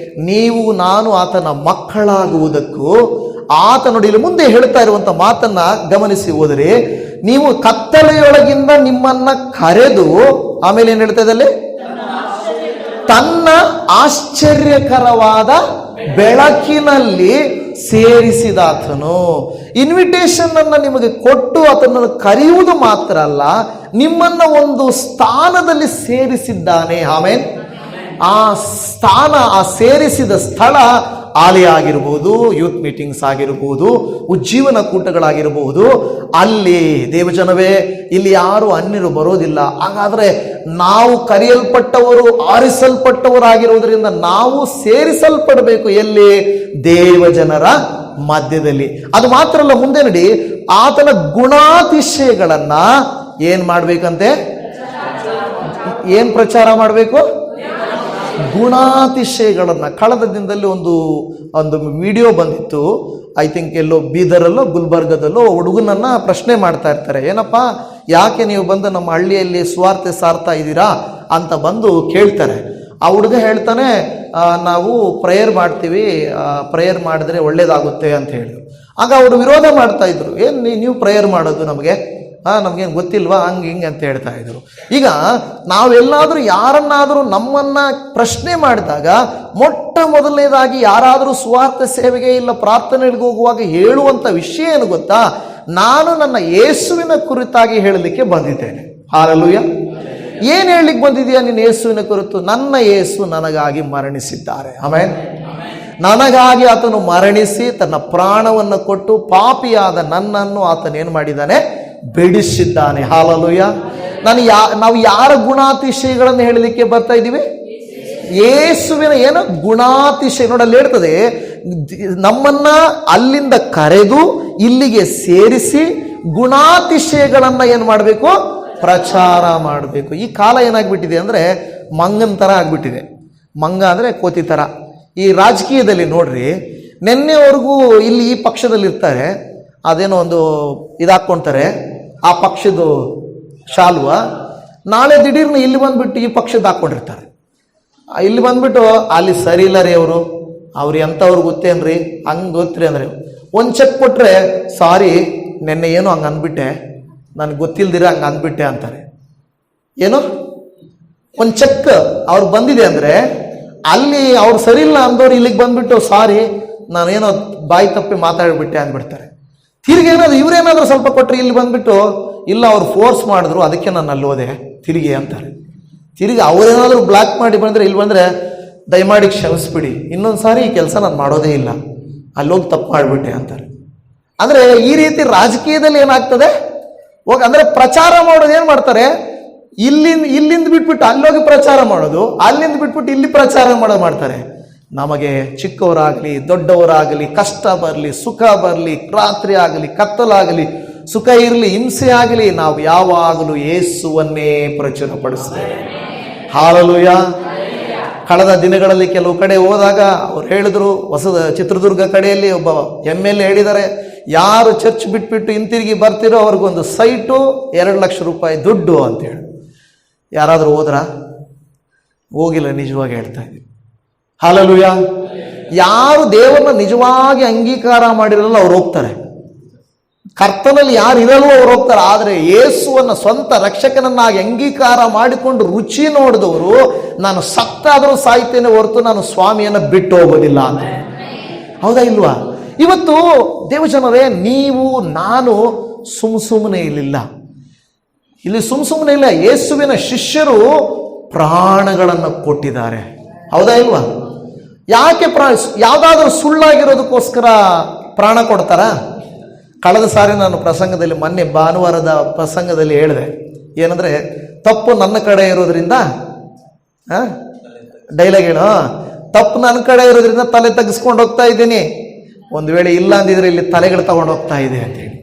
ನೀವು ನಾನು ಆತನ ಮಕ್ಕಳಾಗುವುದಕ್ಕೂ. ಆತ ನೋಡಿ, ಇಲ್ಲಿ ಮುಂದೆ ಹೇಳ್ತಾ ಇರುವಂತ ಮಾತನ್ನ ಗಮನಿಸಿ ಹೋದರೆ, ನೀವು ಕತ್ತಲೆಯೊಳಗಿಂದ ನಿಮ್ಮನ್ನ ಕರೆದು, ಆಮೇಲೆ ಏನ್ ಹೇಳ್ತಾ ಇದ್ದಲ್ಲಿ, ತನ್ನ ಆಶ್ಚರ್ಯಕರವಾದ ಬೆಳಕಿನಲ್ಲಿ ಸೇರಿಸಿದಾತನು. ಇನ್ವಿಟೇಷನ್ ಅನ್ನ ನಿಮಗೆ ಕೊಟ್ಟು ಆತನನ್ನು ಕರೆಯುವುದು ಮಾತ್ರ ಅಲ್ಲ, ನಿಮ್ಮನ್ನ ಒಂದು ಸ್ಥಾನದಲ್ಲಿ ಸೇರಿಸಿದ್ದಾನೆ. ಆಮೇಲೆ ಆ ಸ್ಥಾನ, ಆ ಸೇರಿಸಿದ ಸ್ಥಳ ಆಲಯ ಆಗಿರ್ಬೋದು, ಯೂತ್ ಮೀಟಿಂಗ್ಸ್ ಆಗಿರ್ಬೋದು, ಉಜ್ಜೀವನ ಕೂಟಗಳಾಗಿರಬಹುದು, ಅಲ್ಲಿ ದೇವಜನವೇ ಇಲ್ಲಿ ಯಾರು ಅನ್ಯರು ಬರೋದಿಲ್ಲ. ಹಾಗಾದ್ರೆ ನಾವು ಕರೆಯಲ್ಪಟ್ಟವರು, ಆರಿಸಲ್ಪಟ್ಟವರಾಗಿರುವುದರಿಂದ ನಾವು ಸೇರಿಸಲ್ಪಡಬೇಕು ಎಲ್ಲಿ? ದೇವಜನರ ಮಧ್ಯದಲ್ಲಿ. ಅದು ಮಾತ್ರ ಅಲ್ಲ, ಮುಂದೆ ನೋಡಿ, ಆತನ ಗುಣಾತಿಶಯಗಳನ್ನ ಏನ್ ಮಾಡ್ಬೇಕಂತೆ? ಏನ್ ಪ್ರಚಾರ ಮಾಡಬೇಕು? ಗುಣಾತಿಶಯಗಳನ್ನ. ಕಳೆದ ದಿನದಲ್ಲಿ ಒಂದು ವಿಡಿಯೋ ಬಂದಿತ್ತು. ಐ ಥಿಂಕ್ ಎಲ್ಲೋ ಬೀದರಲ್ಲೋ ಗುಲ್ಬರ್ಗದಲ್ಲೋ ಹುಡುಗನನ್ನ ಪ್ರಶ್ನೆ ಮಾಡ್ತಾ ಇರ್ತಾರೆ, ಏನಪ್ಪ ಯಾಕೆ ನೀವು ಬಂದು ನಮ್ಮ ಹಳ್ಳಿಯಲ್ಲಿ ಸ್ವಾರ್ಥ ಸಾರ್ತಾ ಇದ್ದೀರಾ ಅಂತ ಬಂದು ಕೇಳ್ತಾರೆ. ಆ ಹುಡುಗ ಹೇಳ್ತಾನೆ, ನಾವು ಪ್ರೇಯರ್ ಮಾಡ್ತೀವಿ, ಪ್ರೇಯರ್ ಮಾಡಿದ್ರೆ ಒಳ್ಳೇದಾಗುತ್ತೆ ಅಂತ ಹೇಳಿದ್ರು. ಆಗ ಅವರು ವಿರೋಧ ಮಾಡ್ತಾ ಇದ್ರು, ಏನು ನೀವು ಪ್ರೇಯರ್ ಮಾಡೋದು ನಮಗೇನು ಗೊತ್ತಿಲ್ವಾ, ಹಂಗೆ ಹಿಂಗೆ ಅಂತ ಹೇಳ್ತಾ ಇದ್ರು. ಈಗ ನಾವೆಲ್ಲಾದರೂ ಯಾರನ್ನಾದರೂ ನಮ್ಮನ್ನ ಪ್ರಶ್ನೆ ಮಾಡಿದಾಗ ಮೊಟ್ಟ ಮೊದಲನೇದಾಗಿ ಯಾರಾದರೂ ಸ್ವಾರ್ಥ ಸೇವೆಗೆ ಇಲ್ಲ ಪ್ರಾರ್ಥನೆಗಳಿಗೆ ಹೋಗುವಾಗ ಹೇಳುವಂಥ ವಿಷಯ ಏನು ಗೊತ್ತಾ? ನಾನು ನನ್ನ ಯೇಸುವಿನ ಕುರಿತಾಗಿ ಹೇಳಲಿಕ್ಕೆ ಬಂದಿದ್ದೇನೆ. ಹಾಲೆಲೂಯಾ. ಏನು ಹೇಳಲಿಕ್ಕೆ ಬಂದಿದೆಯಾ ನೀನು ಯೇಸುವಿನ ಕುರಿತು? ನನ್ನ ಯೇಸು ನನಗಾಗಿ ಮರಣಿಸಿದ್ದಾರೆ. ಆಮೆನ್. ನನಗಾಗಿ ಆತನು ಮರಣಿಸಿ ತನ್ನ ಪ್ರಾಣವನ್ನು ಕೊಟ್ಟು ಪಾಪಿಯಾದ ನನ್ನನ್ನು ಆತನೇನು ಮಾಡಿದ್ದಾನೆ? ಬಿಡಿಸಿದ್ದಾನೆ. ಹಾಲೆಲೂಯಾ. ನಾವು ಯಾರ ಗುಣಾತಿಶಯಗಳನ್ನು ಹೇಳಲಿಕ್ಕೆ ಬರ್ತಾ ಇದ್ದೀವಿ? ಯೇಸುವಿನ ಏನು ಗುಣಾತಿಶಯ. ನೋಡಲ್ಲಿ ಹೇಳ್ತದೆ, ನಮ್ಮನ್ನ ಅಲ್ಲಿಂದ ಕರೆದು ಇಲ್ಲಿಗೆ ಸೇರಿಸಿ ಗುಣಾತಿಶಯಗಳನ್ನ ಏನು ಮಾಡಬೇಕು? ಪ್ರಚಾರ ಮಾಡಬೇಕು. ಈ ಕಾಲ ಏನಾಗ್ಬಿಟ್ಟಿದೆ ಅಂದರೆ ಮಂಗನ ಥರ ಆಗ್ಬಿಟ್ಟಿದೆ. ಮಂಗ ಅಂದರೆ ಕೋತಿ ಥರ. ಈ ರಾಜಕೀಯದಲ್ಲಿ ನೋಡ್ರಿ, ನಿನ್ನೆವರೆಗೂ ಇಲ್ಲಿ ಈ ಪಕ್ಷದಲ್ಲಿ ಇರ್ತಾರೆ, ಅದೇನೋ ಒಂದು ಇದಾಕ್ಕೊಳ್ತಾರೆ, ಆ ಪಕ್ಷದ ಶಾಲ್ವ. ನಾಳೆ ದಿಢೀರ್ನ ಇಲ್ಲಿ ಬಂದ್ಬಿಟ್ಟು ಈ ಪಕ್ಷದ ಹಾಕ್ಕೊಂಡಿರ್ತಾರೆ. ಇಲ್ಲಿ ಬಂದ್ಬಿಟ್ಟು ಅಲ್ಲಿ ಸರಿ ಇಲ್ಲ ರೀ ಅವ್ರು ಎಂಥವ್ರು ಗೊತ್ತೇನ್ರಿ, ಹಂಗೆ ಗೊತ್ತ್ರಿ ಅಂದರೆ ಒಂದು ಚೆಕ್ ಕೊಟ್ಟರೆ, ಸಾರಿ ನೆನ್ನೆ ಏನೋ ಹಂಗೆ ಅಂದ್ಬಿಟ್ಟೆ, ನನಗೆ ಗೊತ್ತಿಲ್ದಿರ ಹಂಗೆ ಅಂದ್ಬಿಟ್ಟೆ ಅಂತಾರೆ. ಏನೋ ಒಂದು ಚೆಕ್ ಅವ್ರು ಬಂದಿದೆ ಅಂದರೆ ಅಲ್ಲಿ ಅವ್ರು ಸರಿ ಇಲ್ಲ ಅಂದವ್ರು ಇಲ್ಲಿಗೆ ಬಂದ್ಬಿಟ್ಟು, ಸಾರಿ ನಾನೇನೋ ಬಾಯಿ ತಪ್ಪಿ ಮಾತಾಡಿಬಿಟ್ಟೆ ಅಂದ್ಬಿಡ್ತಾರೆ. ತಿರುಗಿ ಏನಾದ್ರು ಇವರೇನಾದ್ರೂ ಸ್ವಲ್ಪ ಕೊಟ್ಟರೆ ಇಲ್ಲಿ ಬಂದ್ಬಿಟ್ಟು, ಇಲ್ಲ ಅವ್ರು ಫೋರ್ಸ್ ಮಾಡಿದ್ರು ಅದಕ್ಕೆ ನಾನು ಅಲ್ಲಿ ಹೋದೆ ತಿರುಗಿ ಅಂತಾರೆ. ತಿರುಗಿ ಅವರೇನಾದರೂ ಬ್ಲಾಕ್ ಮಾಡಿ ಬಂದರೆ ಇಲ್ಲಿ ಬಂದರೆ, ದಯಮಾಡಿ ಕ್ಷಮಿಸ್ಬಿಡಿ, ಇನ್ನೊಂದು ಸಾರಿ ಈ ಕೆಲಸ ನಾನು ಮಾಡೋದೇ ಇಲ್ಲ, ಅಲ್ಲೋಗಿ ತಪ್ಪು ಮಾಡಿಬಿಟ್ಟೆ ಅಂತಾರೆ. ಅಂದರೆ ಈ ರೀತಿ ರಾಜಕೀಯದಲ್ಲಿ ಏನಾಗ್ತದೆ ಅಂದರೆ ಪ್ರಚಾರ ಮಾಡೋದು ಏನು ಮಾಡ್ತಾರೆ, ಇಲ್ಲಿಂದ ಬಿಟ್ಬಿಟ್ಟು ಅಲ್ಲೋಗಿ ಪ್ರಚಾರ ಮಾಡೋದು, ಅಲ್ಲಿಂದ ಬಿಟ್ಬಿಟ್ಟು ಇಲ್ಲಿ ಪ್ರಚಾರ ಮಾಡ್ತಾರೆ. ನಮಗೆ ಚಿಕ್ಕವರಾಗಲಿ ದೊಡ್ಡವರಾಗಲಿ, ಕಷ್ಟ ಬರಲಿ ಸುಖ ಬರಲಿ, ರಾತ್ರಿ ಆಗಲಿ ಕತ್ತಲಾಗಲಿ, ಸುಖ ಇರಲಿ ಹಿಂಸೆ ಆಗಲಿ, ನಾವು ಯಾವಾಗಲೂ ಯೇಸುವನ್ನೇ ಪ್ರಚುರಪಡಿಸ್ತೇವೆ. ಹಾಲೆಲೂಯಾ. ಕಳೆದ ದಿನಗಳಲ್ಲಿ ಕೆಲವು ಕಡೆ ಹೋದಾಗ ಅವ್ರು ಹೇಳಿದ್ರು, ಚಿತ್ರದುರ್ಗ ಕಡೆಯಲ್ಲಿ ಒಬ್ಬ MLA ಹೇಳಿದ್ದಾರೆ, ಯಾರು ಚರ್ಚ್ ಬಿಟ್ಬಿಟ್ಟು ಹಿಂತಿರುಗಿ ಬರ್ತಿರೋ ಅವ್ರಿಗೊಂದು ಸೈಟು 2 ಲಕ್ಷ ರೂಪಾಯಿ ದುಡ್ಡು ಅಂತೇಳಿ. ಯಾರಾದರೂ ಹೋದ್ರಾ? ಹೋಗಿಲ್ಲ, ನಿಜವಾಗಿ ಹೇಳ್ತಾ ಇದ್ದೀವಿ. ಹಾಲೆಲೂಯಾ. ಯಾರು ದೇವರನ್ನ ನಿಜವಾಗಿ ಅಂಗೀಕಾರ ಮಾಡಿರಲ್ಲ ಅವ್ರು ಹೋಗ್ತಾರೆ. ಕರ್ತನಲ್ಲಿ ಯಾರು ಇರಲ್ವೋ ಅವ್ರು ಹೋಗ್ತಾರೆ. ಆದರೆ ಯೇಸುವನ್ನು ಸ್ವಂತ ರಕ್ಷಕನನ್ನಾಗಿ ಅಂಗೀಕಾರ ಮಾಡಿಕೊಂಡು ರುಚಿ ನೋಡಿದವರು, ನಾನು ಸತ್ತಾದರೂ ಸಾಯ್ತೇನೆ ಹೊರತು ನಾನು ಸ್ವಾಮಿಯನ್ನು ಬಿಟ್ಟು ಹೋಗೋದಿಲ್ಲ ಅಂತ. ಹೌದಾ ಇಲ್ವಾ? ಇವತ್ತು ದೇವಜನರೇ, ನೀವು ನಾನು ಸುಮ್ಮನೆ ಇಲ್ಲಿಲ್ಲ, ಇಲ್ಲಿ ಸುಮ್ಮನೆ ಇಲ್ಲ. ಯೇಸುವಿನ ಶಿಷ್ಯರು ಪ್ರಾಣಗಳನ್ನು ಕೊಟ್ಟಿದ್ದಾರೆ. ಹೌದಾ ಇಲ್ವಾ? ಯಾಕೆ ಯಾವುದಾದ್ರೂ ಸುಳ್ಳಾಗಿರೋದಕ್ಕೋಸ್ಕರ ಪ್ರಾಣ ಕೊಡ್ತಾರಾ? ಕಳೆದ ಸಾರಿ ನಾನು ಪ್ರಸಂಗದಲ್ಲಿ, ಮೊನ್ನೆ ಭಾನುವಾರದ ಪ್ರಸಂಗದಲ್ಲಿ ಹೇಳಿದೆ, ಏನಂದರೆ ತಪ್ಪು ನನ್ನ ಕಡೆ ಇರೋದ್ರಿಂದ, ಡೈಲಾಗ್ ಹೇಳು, ತಪ್ಪು ನನ್ನ ಕಡೆ ಇರೋದ್ರಿಂದ ತಲೆ ತೆಗೆಸ್ಕೊಂಡು ಹೋಗ್ತಾ ಇದ್ದೀನಿ, ಒಂದು ವೇಳೆ ಇಲ್ಲ ಅಂದಿದ್ರೆ ಇಲ್ಲಿ ತಲೆಗಳು ತಗೊಂಡು ಹೋಗ್ತಾ ಇದೆ ಅಂತೇಳಿ.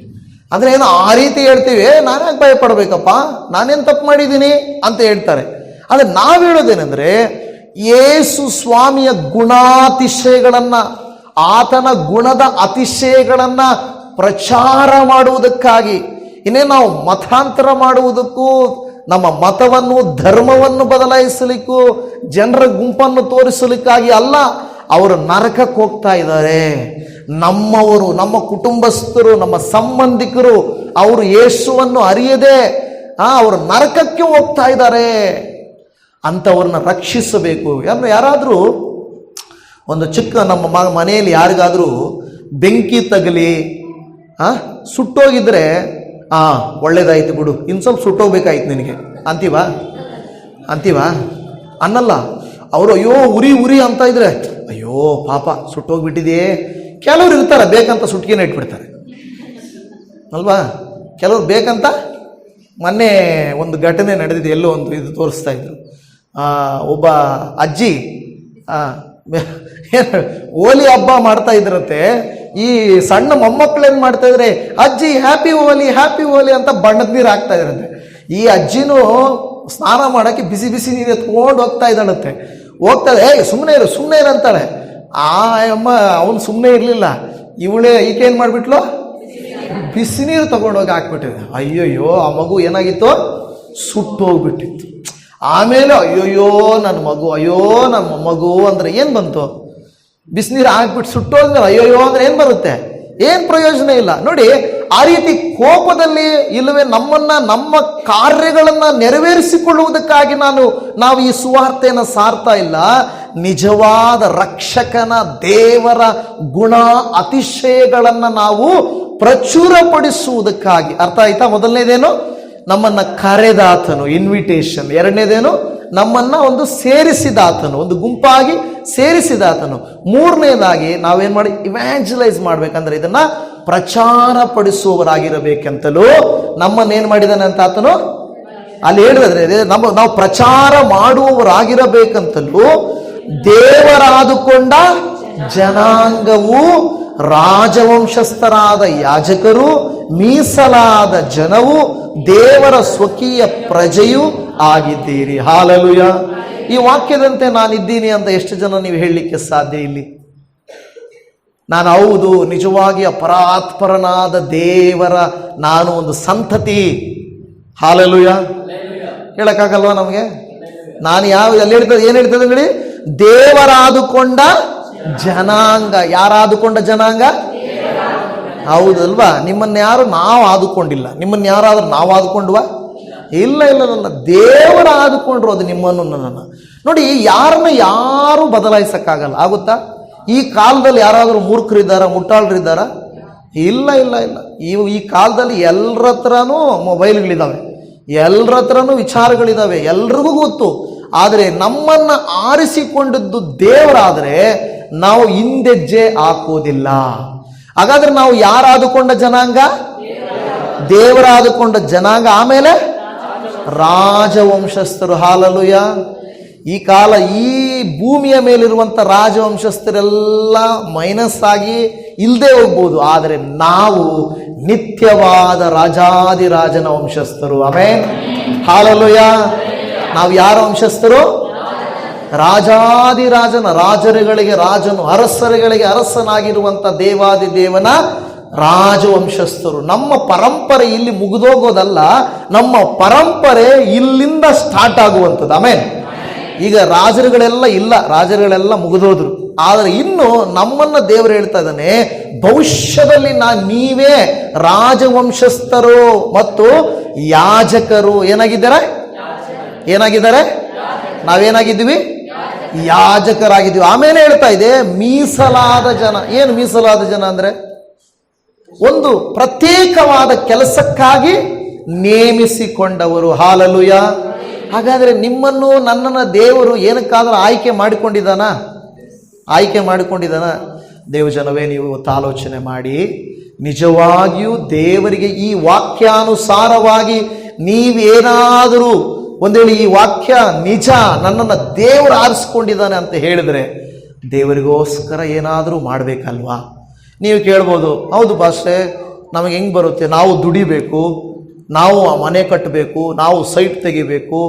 ಅಂದರೆ ಏನು ಆ ರೀತಿ ಹೇಳ್ತೀವಿ, ನಾನ್ಯಾಕೆ ಭಯ ಪಡಬೇಕಪ್ಪ, ನಾನೇನು ತಪ್ಪು ಮಾಡಿದ್ದೀನಿ ಅಂತ ಹೇಳ್ತಾರೆ. ಆದರೆ ನಾವು ಹೇಳೋದೇನೆಂದರೆ, ಯೇಸು ಸ್ವಾಮಿಯ ಗುಣಾತಿಶಯಗಳನ್ನು, ಆತನ ಗುಣದ ಅತಿಶಯಗಳನ್ನು ಪ್ರಚಾರ ಮಾಡುವುದಕ್ಕಾಗಿ, ಇನ್ನೇ ನಾವು ಮತಾಂತರ ಮಾಡುವುದಕ್ಕೂ, ನಮ್ಮ ಮತವನ್ನು ಧರ್ಮವನ್ನು ಬದಲಾಯಿಸಲಿಕ್ಕೂ, ಜನರ ಗುಂಪನ್ನು ತೋರಿಸಲಿಕ್ಕಾಗಿ ಅಲ್ಲ. ಅವರು ನರಕಕ್ಕೆ ಹೋಗ್ತಾ ಇದ್ದಾರೆ. ನಮ್ಮವರು, ನಮ್ಮ ಕುಟುಂಬಸ್ಥರು, ನಮ್ಮ ಸಂಬಂಧಿಕರು ಅವರು ಯೇಸುವನ್ನು ಅರಿಯದೆ ಅವರು ನರಕಕ್ಕೆ ಹೋಗ್ತಾ ಇದ್ದಾರೆ. ಅಂಥವ್ರನ್ನ ರಕ್ಷಿಸಬೇಕು. ಯಾರಾದರೂ ಒಂದು ಚಿಕ್ಕ ನಮ್ಮ ಮನೆಯಲ್ಲಿ ಯಾರಿಗಾದರೂ ಬೆಂಕಿ ತಗಲಿ ಸುಟ್ಟೋಗಿದ್ರೆ, ಒಳ್ಳೇದಾಯ್ತು ಬಿಡು, ಇನ್ನು ಸ್ವಲ್ಪ ಸುಟ್ಟೋಗ್ಬೇಕಾಯ್ತು ನಿನಗೆ ಅಂತೀವಾ ಅನ್ನಲ್ಲ. ಅವರು ಅಯ್ಯೋ ಉರಿ ಅಂತ ಇದ್ರೆ, ಅಯ್ಯೋ ಪಾಪ ಸುಟ್ಟೋಗ್ಬಿಟ್ಟಿದೆಯೇ. ಕೆಲವ್ರು ಇರ್ತಾರೆ ಬೇಕಂತ ಸುಟ್ಕೇನೆ ಇಟ್ಬಿಡ್ತಾರೆ ಅಲ್ವಾ. ಕೆಲವ್ರು ಬೇಕಂತ, ಮೊನ್ನೆ ಒಂದು ಘಟನೆ ನಡೆದಿದೆ, ಎಲ್ಲೋ ಒಂದು ಇದು ತೋರಿಸ್ತಾ ಇದ್ರು. ಒಬ್ಬ ಅಜ್ಜಿ ಹೋಲಿ ಹಬ್ಬ ಮಾಡ್ತಾ ಇದ್ರಂತೆ. ಈ ಸಣ್ಣ ಮೊಮ್ಮಕ್ಕಳೇನು ಮಾಡ್ತಾ ಇದ್ರೆ, ಅಜ್ಜಿ ಹ್ಯಾಪಿ ಹೋಲಿ ಹ್ಯಾಪಿ ಹೋಲಿ ಅಂತ ಬಣ್ಣದ ನೀರು ಹಾಕ್ತಾ ಇದ್ರಂತೆ. ಈ ಅಜ್ಜಿನೂ ಸ್ನಾನ ಮಾಡೋಕ್ಕೆ ಬಿಸಿ ಬಿಸಿ ನೀರು ಎತ್ಕೊಂಡು ಹೋಗ್ತಾ ಇದ್ದಾಳಂತೆ. ಹೋಗ್ತಾಳೆ, ಸುಮ್ಮನೆ ಇರು ಅಂತಾಳೆ. ಆ ಅಮ್ಮ ಅವನು ಸುಮ್ಮನೆ ಇರಲಿಲ್ಲ, ಈಕೆ ಏನು ಮಾಡಿಬಿಟ್ಲು, ಬಿಸಿ ನೀರು ತಗೊಂಡೋಗಿ ಹಾಕ್ಬಿಟ್ಟಿದೆ. ಅಯ್ಯೋಯ್ಯೋ, ಆ ಮಗು ಏನಾಗಿತ್ತು, ಸುಟ್ಟು ಹೋಗ್ಬಿಟ್ಟಿತ್ತು. ಆಮೇಲೆ ಅಯ್ಯೋಯ್ಯೋ ನನ್ನ ಮಗು, ಅಯ್ಯೋ ನನ್ನ ಮೊಮ್ಮಗು ಅಂದರೆ ಏನು ಬಂತು, ಬಿಸಿನೀರು ಹಾಕ್ಬಿಟ್ಟು ಸುಟ್ಟೋದ್ಮೇಲೆ ಅಯ್ಯೋಯ್ಯೋ ಅಂದರೆ ಏನು ಬರುತ್ತೆ, ಏನು ಪ್ರಯೋಜನ ಇಲ್ಲ. ನೋಡಿ, ಆ ರೀತಿ ಕೋಪದಲ್ಲಿ ಇಲ್ಲವೇ ನಮ್ಮ ಕಾರ್ಯಗಳನ್ನು ನೆರವೇರಿಸಿಕೊಳ್ಳುವುದಕ್ಕಾಗಿ ನಾವು ಈ ಸುವಾರ್ತೆಯನ್ನು ಸಾರ್ತಾ ಇಲ್ಲ. ನಿಜವಾದ ರಕ್ಷಕನ ದೇವರ ಗುಣ ಅತಿಶಯಗಳನ್ನು ನಾವು ಪ್ರಚುರಪಡಿಸುವುದಕ್ಕಾಗಿ. ಅರ್ಥ ಆಯ್ತಾ? ಮೊದಲನೇದೇನು, ನಮ್ಮನ್ನು ಕರೆದಾತನು, ಇನ್ವಿಟೇಷನ್. ಎರಡನೇದೇನು, ನಮ್ಮನ್ನು ಒಂದು ಸೇರಿಸಿದಾತನು, ಒಂದು ಗುಂಪಾಗಿ ಸೇರಿಸಿದಾತನು. ಮೂರನೇದಾಗಿ ನಾವೇನು ಮಾಡಿ ಇವ್ಯಾಂಜಲೈಸ್ ಮಾಡ್ಬೇಕಂದ್ರೆ ಇದನ್ನ ಪ್ರಚಾರ ಪಡಿಸುವವರಾಗಿರಬೇಕಂತಲೂ ನಮ್ಮನ್ನೇನು ಮಾಡಿದಾನೆ ಅಂತ ಆತನು ಅಲ್ಲಿ ಹೇಳಿದ್ರೆ, ನಾವು ಪ್ರಚಾರ ಮಾಡುವವರಾಗಿರಬೇಕಂತಲೂ ದೇವರಾದುಕೊಂಡ ಜನಾಂಗವು, ರಾಜವಂಶಸ್ಥರಾದ ಯಾಜಕರು, ಮೀಸಲಾದ ಜನವು, ದೇವರ ಸ್ವಕೀಯ ಪ್ರಜೆಯೂ ಆಗಿದ್ದೀರಿ. ಹಾಲೆಲೂಯ. ಈ ವಾಕ್ಯದಂತೆ ನಾನಿದ್ದೀನಿ ಅಂತ ಎಷ್ಟು ಜನ ನೀವು ಹೇಳಲಿಕ್ಕೆ ಸಾಧ್ಯ ಇಲ್ಲಿ? ನಾನು ಹೌದು, ನಿಜವಾಗಿ ಅಪರಾತ್ಪರನಾದ ದೇವರ ನಾನು ಒಂದು ಸಂತತಿ. ಹಾಲೆಲೂಯ. ಹೇಳಕ್ಕಾಗಲ್ವಾ ನಮಗೆ? ನಾನು ಅಲ್ಲಿ ಹೇಳ್ತದೆ, ಏನು ಹೇಳ್ತದೆ ನೋಡಿ, ದೇವರಾದುಕೊಂಡ ಜನಾಂಗ. ಯಾರಾದುಕೊಂಡ ಜನಾಂಗ? ಹೌದಲ್ವಾ? ನಿಮ್ಮನ್ನ ಯಾರು ನಾವು ಆದುಕೊಂಡಿಲ್ಲ. ನಿಮ್ಮನ್ನ ಯಾರಾದ್ರೂ ನಾವು ಆದುಕೊಂಡ್ವಾ? ಇಲ್ಲ. ದೇವರ ಆದುಕೊಂಡ್ರು ಅದು ನಿಮ್ಮನ್ನು ನನ್ನನ್ನು. ನೋಡಿ, ಯಾರನ್ನ ಯಾರು ಬದಲಾಯಿಸಕ್ಕಾಗಲ್ಲ. ಆಗುತ್ತಾ? ಈ ಕಾಲದಲ್ಲಿ ಯಾರಾದರೂ ಮೂರ್ಖರಿದ್ದಾರ, ಮುಟ್ಟಾಳರಿದ್ದಾರ? ಇಲ್ಲ. ಈ ಕಾಲದಲ್ಲಿ ಎಲ್ಲರ ಹತ್ರನೂ ಮೊಬೈಲ್ಗಳಿದ್ದಾವೆ, ಎಲ್ಲರ ಹತ್ರನೂ ವಿಚಾರಗಳಿದ್ದಾವೆ, ಎಲ್ರಿಗೂ ಗೊತ್ತು. ಆದರೆ ನಮ್ಮನ್ನು ಆರಿಸಿಕೊಂಡದ್ದು ದೇವರಾದರೆ ನಾವು ಹಿಂದೆಜ್ಜೆ ಹಾಕೋದಿಲ್ಲ. ಹಾಗಾದ್ರೆ ನಾವು ಯಾರಾದುಕೊಂಡ ಜನಾಂಗ? ದೇವರಾದುಕೊಂಡ ಜನಾಂಗ. ಆಮೇಲೆ ರಾಜವಂಶಸ್ಥರು. ಹಾಲೆಲೂಯ. ಈ ಕಾಲ ಈ ಭೂಮಿಯ ಮೇಲಿರುವಂಥ ರಾಜವಂಶಸ್ಥರೆಲ್ಲ ಮೈನಸ್ ಆಗಿ ಇಲ್ಲದೆ ಹೋಗ್ಬೋದು, ಆದರೆ ನಾವು ನಿತ್ಯವಾದ ರಾಜಾದಿರಾಜನ ವಂಶಸ್ಥರು. ಆಮೆನ್. ಹಾಲೆಲೂಯ. ನಾವು ಯಾರ ವಂಶಸ್ಥರು? ರಾಜಾದಿರಾಜನ, ರಾಜರುಗಳಿಗೆ ರಾಜನು, ಅರಸರುಗಳಿಗೆ ಅರಸನಾಗಿರುವಂಥ ದೇವಾದಿ ದೇವನ ರಾಜವಂಶಸ್ಥರು. ನಮ್ಮ ಪರಂಪರೆ ಇಲ್ಲಿ ಮುಗಿದೋಗೋದಲ್ಲ, ನಮ್ಮ ಪರಂಪರೆ ಇಲ್ಲಿಂದ ಸ್ಟಾರ್ಟ್ ಆಗುವಂಥದ್ದು. ಆಮೇಲೆ ಈಗ ರಾಜರುಗಳೆಲ್ಲ ಇಲ್ಲ, ರಾಜರುಗಳೆಲ್ಲ ಮುಗಿದೋದ್ರು. ಆದರೆ ಇನ್ನು ನಮ್ಮನ್ನ ದೇವರು ಹೇಳ್ತಾ ಇದ್ದಾನೆ, ಭವಿಷ್ಯದಲ್ಲಿ ನೀವೇ ರಾಜವಂಶಸ್ಥರು ಮತ್ತು ಯಾಜಕರು. ಏನಾಗಿದ್ದಾರೆ? ನಾವೇನಾಗಿದ್ದೀವಿ? ಯಾಜಕರಾಗಿದ್ದೀವಿ. ಆಮೇಲೆ ಹೇಳ್ತಾ ಇದೆ ಮೀಸಲಾದ ಜನ. ಏನು ಮೀಸಲಾದ ಜನ ಅಂದ್ರೆ? ಒಂದು ಪ್ರತ್ಯೇಕವಾದ ಕೆಲಸಕ್ಕಾಗಿ ನೇಮಿಸಿಕೊಂಡವರು. ಹಾಲೆಲೂಯ. ಹಾಗಾದ್ರೆ ನಿಮ್ಮನ್ನು ನನ್ನನ್ನು ದೇವರು ಏನಕ್ಕಾದ್ರೂ ಆಯ್ಕೆ ಮಾಡಿಕೊಂಡಿದ್ದಾನ? ದೇವಜನವೇ, ನೀವು ಆಲೋಚನೆ ಮಾಡಿ, ನಿಜವಾಗಿಯೂ ದೇವರಿಗೆ ಈ ವಾಕ್ಯಾನುಸಾರವಾಗಿ ನೀವೇನಾದರೂ ಒಂದೇಳಿ ಈ ವಾಕ್ಯ ನಿಜ, ನನ್ನನ್ನು ದೇವರು ಆರಿಸ್ಕೊಂಡಿದ್ದಾನೆ ಅಂತ ಹೇಳಿದ್ರೆ ದೇವರಿಗೋಸ್ಕರ ಏನಾದರೂ ಮಾಡಬೇಕಲ್ವಾ? ನೀವು ಕೇಳ್ಬೋದು, ಹೌದು ಪಾಸ್ಟೇ, ನಮಗೆ ಹೆಂಗೆ ಬರುತ್ತೆ? ನಾವು ದುಡಿಬೇಕು, ನಾವು ಮನೆ ಕಟ್ಟಬೇಕು, ನಾವು ಸೈಟ್ ತೆಗಿಬೇಕು,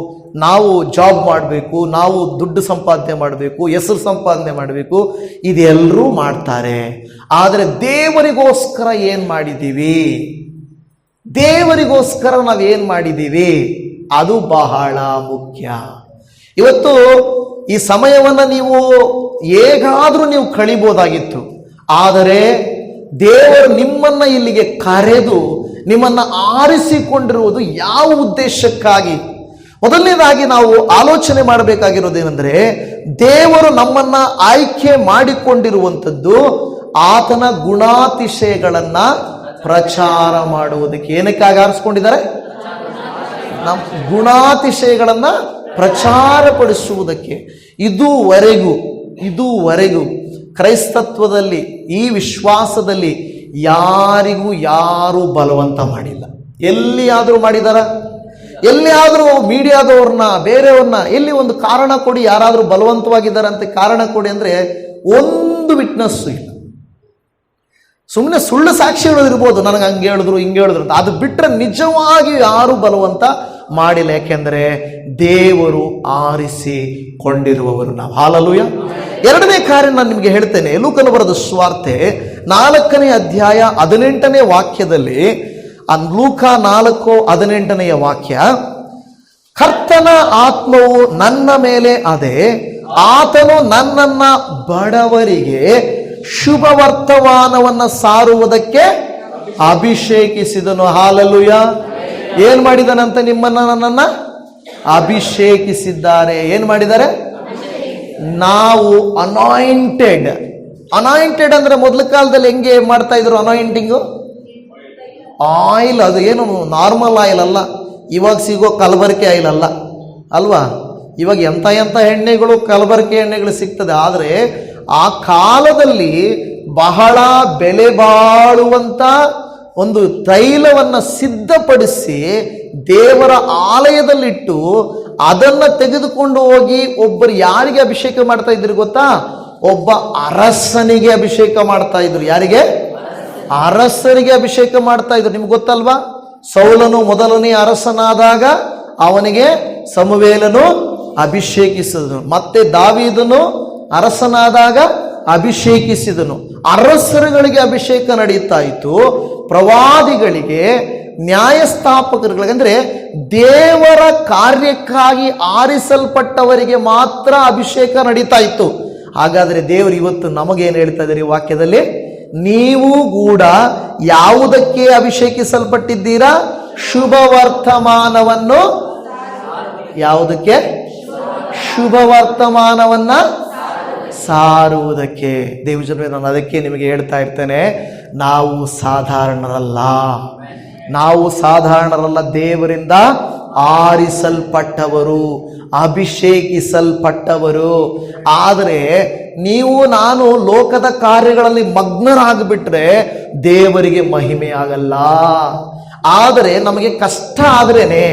ನಾವು ಜಾಬ್ ಮಾಡಬೇಕು, ನಾವು ದುಡ್ಡು ಸಂಪಾದನೆ ಮಾಡಬೇಕು, ಹೆಸರು ಸಂಪಾದನೆ ಮಾಡಬೇಕು, ಇದೆಲ್ಲರೂ ಮಾಡ್ತಾರೆ. ಆದರೆ ದೇವರಿಗೋಸ್ಕರ ಏನು ಮಾಡಿದ್ದೀವಿ? ದೇವರಿಗೋಸ್ಕರ ನಾವೇನು ಮಾಡಿದ್ದೀವಿ? ಅದು ಬಹಳ ಮುಖ್ಯ. ಇವತ್ತು ಈ ಸಮಯವನ್ನು ನೀವು ಹೇಗಾದರೂ ನೀವು ಕಳಿಬೋದಾಗಿತ್ತು, ಆದರೆ ದೇವರು ನಿಮ್ಮನ್ನು ಇಲ್ಲಿಗೆ ಕರೆದು ನಿಮ್ಮನ್ನು ಆರಿಸಿಕೊಂಡಿರುವುದು ಯಾವ ಉದ್ದೇಶಕ್ಕಾಗಿ? ಮೊದಲನೇದಾಗಿ ನಾವು ಆಲೋಚನೆ ಮಾಡಬೇಕಾಗಿರೋದೇನೆಂದರೆ, ದೇವರು ನಮ್ಮನ್ನ ಆಯ್ಕೆ ಮಾಡಿಕೊಂಡಿರುವಂಥದ್ದು ಆತನ ಗುಣಾತಿಶಯಗಳನ್ನ ಪ್ರಚಾರ ಮಾಡುವುದಕ್ಕೆ. ಏನಕ್ಕಾಗಿ ಆರಿಸ್ಕೊಂಡಿದ್ದಾರೆ? ನಮ್ಮ ಗುಣಾತಿಶಯಗಳನ್ನ ಪ್ರಚಾರಪಡಿಸುವುದಕ್ಕೆ. ಇದುವರೆಗೂ ಇದುವರೆಗೂ ಕ್ರೈಸ್ತತ್ವದಲ್ಲಿ, ಈ ವಿಶ್ವಾಸದಲ್ಲಿ ಯಾರಿಗೂ ಯಾರೂ ಬಲವಂತ ಮಾಡಿಲ್ಲ. ಎಲ್ಲಿಯಾದರೂ ಮಾಡಿದಾರ? ಎಲ್ಲಿಯಾದರೂ ಮೀಡಿಯಾದವ್ರನ್ನ, ಬೇರೆಯವ್ರನ್ನ ಎಲ್ಲಿ ಒಂದು ಕಾರಣ ಕೊಡಿ, ಯಾರಾದರೂ ಬಲವಂತವಾಗಿದ್ದಾರೆ ಅಂತ ಕಾರಣ ಕೊಡಿ ಅಂದರೆ ಒಂದು ವಿಟ್ನೆಸ್ಸು ಇಲ್ಲ. ಸುಮ್ಮನೆ ಸುಳ್ಳು ಸಾಕ್ಷಿಗಳು ಇರ್ಬೋದು, ನನಗೆ ಹಂಗೆ ಹೇಳಿದ್ರು ಹಿಂಗೆ ಹೇಳಿದ್ರು ಅಂತ. ಅದು ಬಿಟ್ಟರೆ ನಿಜವಾಗಿ ಯಾರೂ ಬಲವಂತ ಮಾಡಿಲ್ಲ. ಯಾಕೆಂದರೆ ದೇವರು ಆರಿಸಿಕೊಂಡಿರುವವರು ನಾವು. ಹಾಲೆಲೂಯಾ. ಎರಡನೇ ಕಾರ್ಯ ನಾನು ನಿಮಗೆ ಹೇಳ್ತೇನೆ. ಲೂಕನ ಬರೆದ ಸುವಾರ್ತೆ 4ನೇ ಅಧ್ಯಾಯ 18ನೇ ವಾಕ್ಯದಲ್ಲಿ, ಲೂಕ 4:18 ವಾಕ್ಯ, ಕರ್ತನ ಆತ್ಮವು ನನ್ನ ಮೇಲೆ ಅದೆ, ಆತನು ನನ್ನನ್ನ ಬಡವರಿಗೆ ಶುಭ ವರ್ತಮಾನವನ್ನ ಸಾರುವುದಕ್ಕೆ ಅಭಿಷೇಕಿಸಿದನು. ಹಾಲೆಲೂಯಾ. ಏನ್ ಮಾಡಿದನಂತ? ನನ್ನನ್ನ ಅಭಿಷೇಕಿಸಿದ್ದಾರೆ. ಏನ್ ಮಾಡಿದ್ದಾರೆ? ನಾವು ಅನಾಯಿಂಟೆಡ್ ಅಂದ್ರೆ ಮೊದಲ ಕಾಲದಲ್ಲಿ ಹೆಂಗೆ ಮಾಡ್ತಾ ಇದ್ರು ಅನಾಯಿಂಟಿಂಗು? ಆಯಿಲ್, ಅದು ಏನು ನಾರ್ಮಲ್ ಆಯಿಲ್ ಅಲ್ಲ, ಇವಾಗ ಸಿಗೋ ಕಲಬೆರಕೆ ಆಯಿಲ್ ಅಲ್ಲ ಅಲ್ವಾ. ಇವಾಗ ಎಂಥ ಎಣ್ಣೆಗಳು, ಕಲಬೆರಕೆ ಎಣ್ಣೆಗಳು ಸಿಗ್ತದೆ. ಆದರೆ ಆ ಕಾಲದಲ್ಲಿ ಬಹಳ ಬೆಲೆ ಬಾಳುವಂಥ ಒಂದು ತೈಲವನ್ನು ಸಿದ್ಧಪಡಿಸಿ ದೇವರ ಆಲಯದಲ್ಲಿಟ್ಟು ಅದನ್ನು ತೆಗೆದುಕೊಂಡು ಹೋಗಿ ಒಬ್ಬರು ಯಾರಿಗೆ ಅಭಿಷೇಕ ಮಾಡ್ತಾ ಇದ್ರು ಗೊತ್ತಾ? ಒಬ್ಬ ಅರಸನಿಗೆ ಅಭಿಷೇಕ ಮಾಡ್ತಾ ಇದ್ರು. ಯಾರಿಗೆ? ಅರಸರಿಗೆ ಅಭಿಷೇಕ ಮಾಡ್ತಾ ಇದ್ರು. ನಿಮ್ಗೆ ಗೊತ್ತಲ್ವಾ? ಸೌಲನು ಮೊದಲನೇ ಅರಸನಾದಾಗ ಅವನಿಗೆ ಸಮುವೇಲನು ಅಭಿಷೇಕಿಸಿದನು. ಮತ್ತೆ ದಾವೀದನು ಅರಸನಾದಾಗ ಅಭಿಷೇಕಿಸಿದನು. ಅರಸರುಗಳಿಗೆ ಅಭಿಷೇಕ ನಡೀತಾ ಇತ್ತು. ಪ್ರವಾದಿಗಳಿಗೆ, ನ್ಯಾಯಸ್ಥಾಪಕರುಗಳಿಗೆ, ಅಂದರೆ ದೇವರ ಕಾರ್ಯಕ್ಕಾಗಿ ಆರಿಸಲ್ಪಟ್ಟವರಿಗೆ ಮಾತ್ರ ಅಭಿಷೇಕ ನಡೀತಾ ಇತ್ತು. ಹಾಗಾದರೆ ದೇವರು ಇವತ್ತು ನಮಗೇನು ಹೇಳ್ತಾ ಇದ್ದಾರೆ ಈ ವಾಕ್ಯದಲ್ಲಿ? ನೀವು ಕೂಡ ಯಾವುದಕ್ಕೆ ಅಭಿಷೇಕಿಸಲ್ಪಟ್ಟಿದ್ದೀರಾ? ಶುಭ ವರ್ತಮಾನವನ್ನು. ಯಾವುದಕ್ಕೆ? ಶುಭ ವರ್ತಮಾನವನ್ನ ಸಾರುವುದಕ್ಕೆ. ದೇವಜನರೇ, ನಾನು ಅದಕ್ಕೆ ನಿಮಗೆ ಹೇಳ್ತಾ ಇರ್ತೇನೆ, ನಾವು ಸಾಧಾರಣರಲ್ಲ. ದೇವರಿಂದ ಆರಿಸಲ್ಪಟ್ಟವರು, ಅಭಿಷೇಕಿಸಲ್ಪಟ್ಟವರು. ಆದರೆ ನೀವು ನಾನು ಲೋಕದ ಕಾರ್ಯಗಳಲ್ಲಿ ಮಗ್ನರಾಗಿಬಿಟ್ರೆ ದೇವರಿಗೆ ಮಹಿಮೆ ಆಗಲ್ಲ. ಆದರೆ ನಮಗೆ ಕಷ್ಟ ಆದ್ರೇನೆ,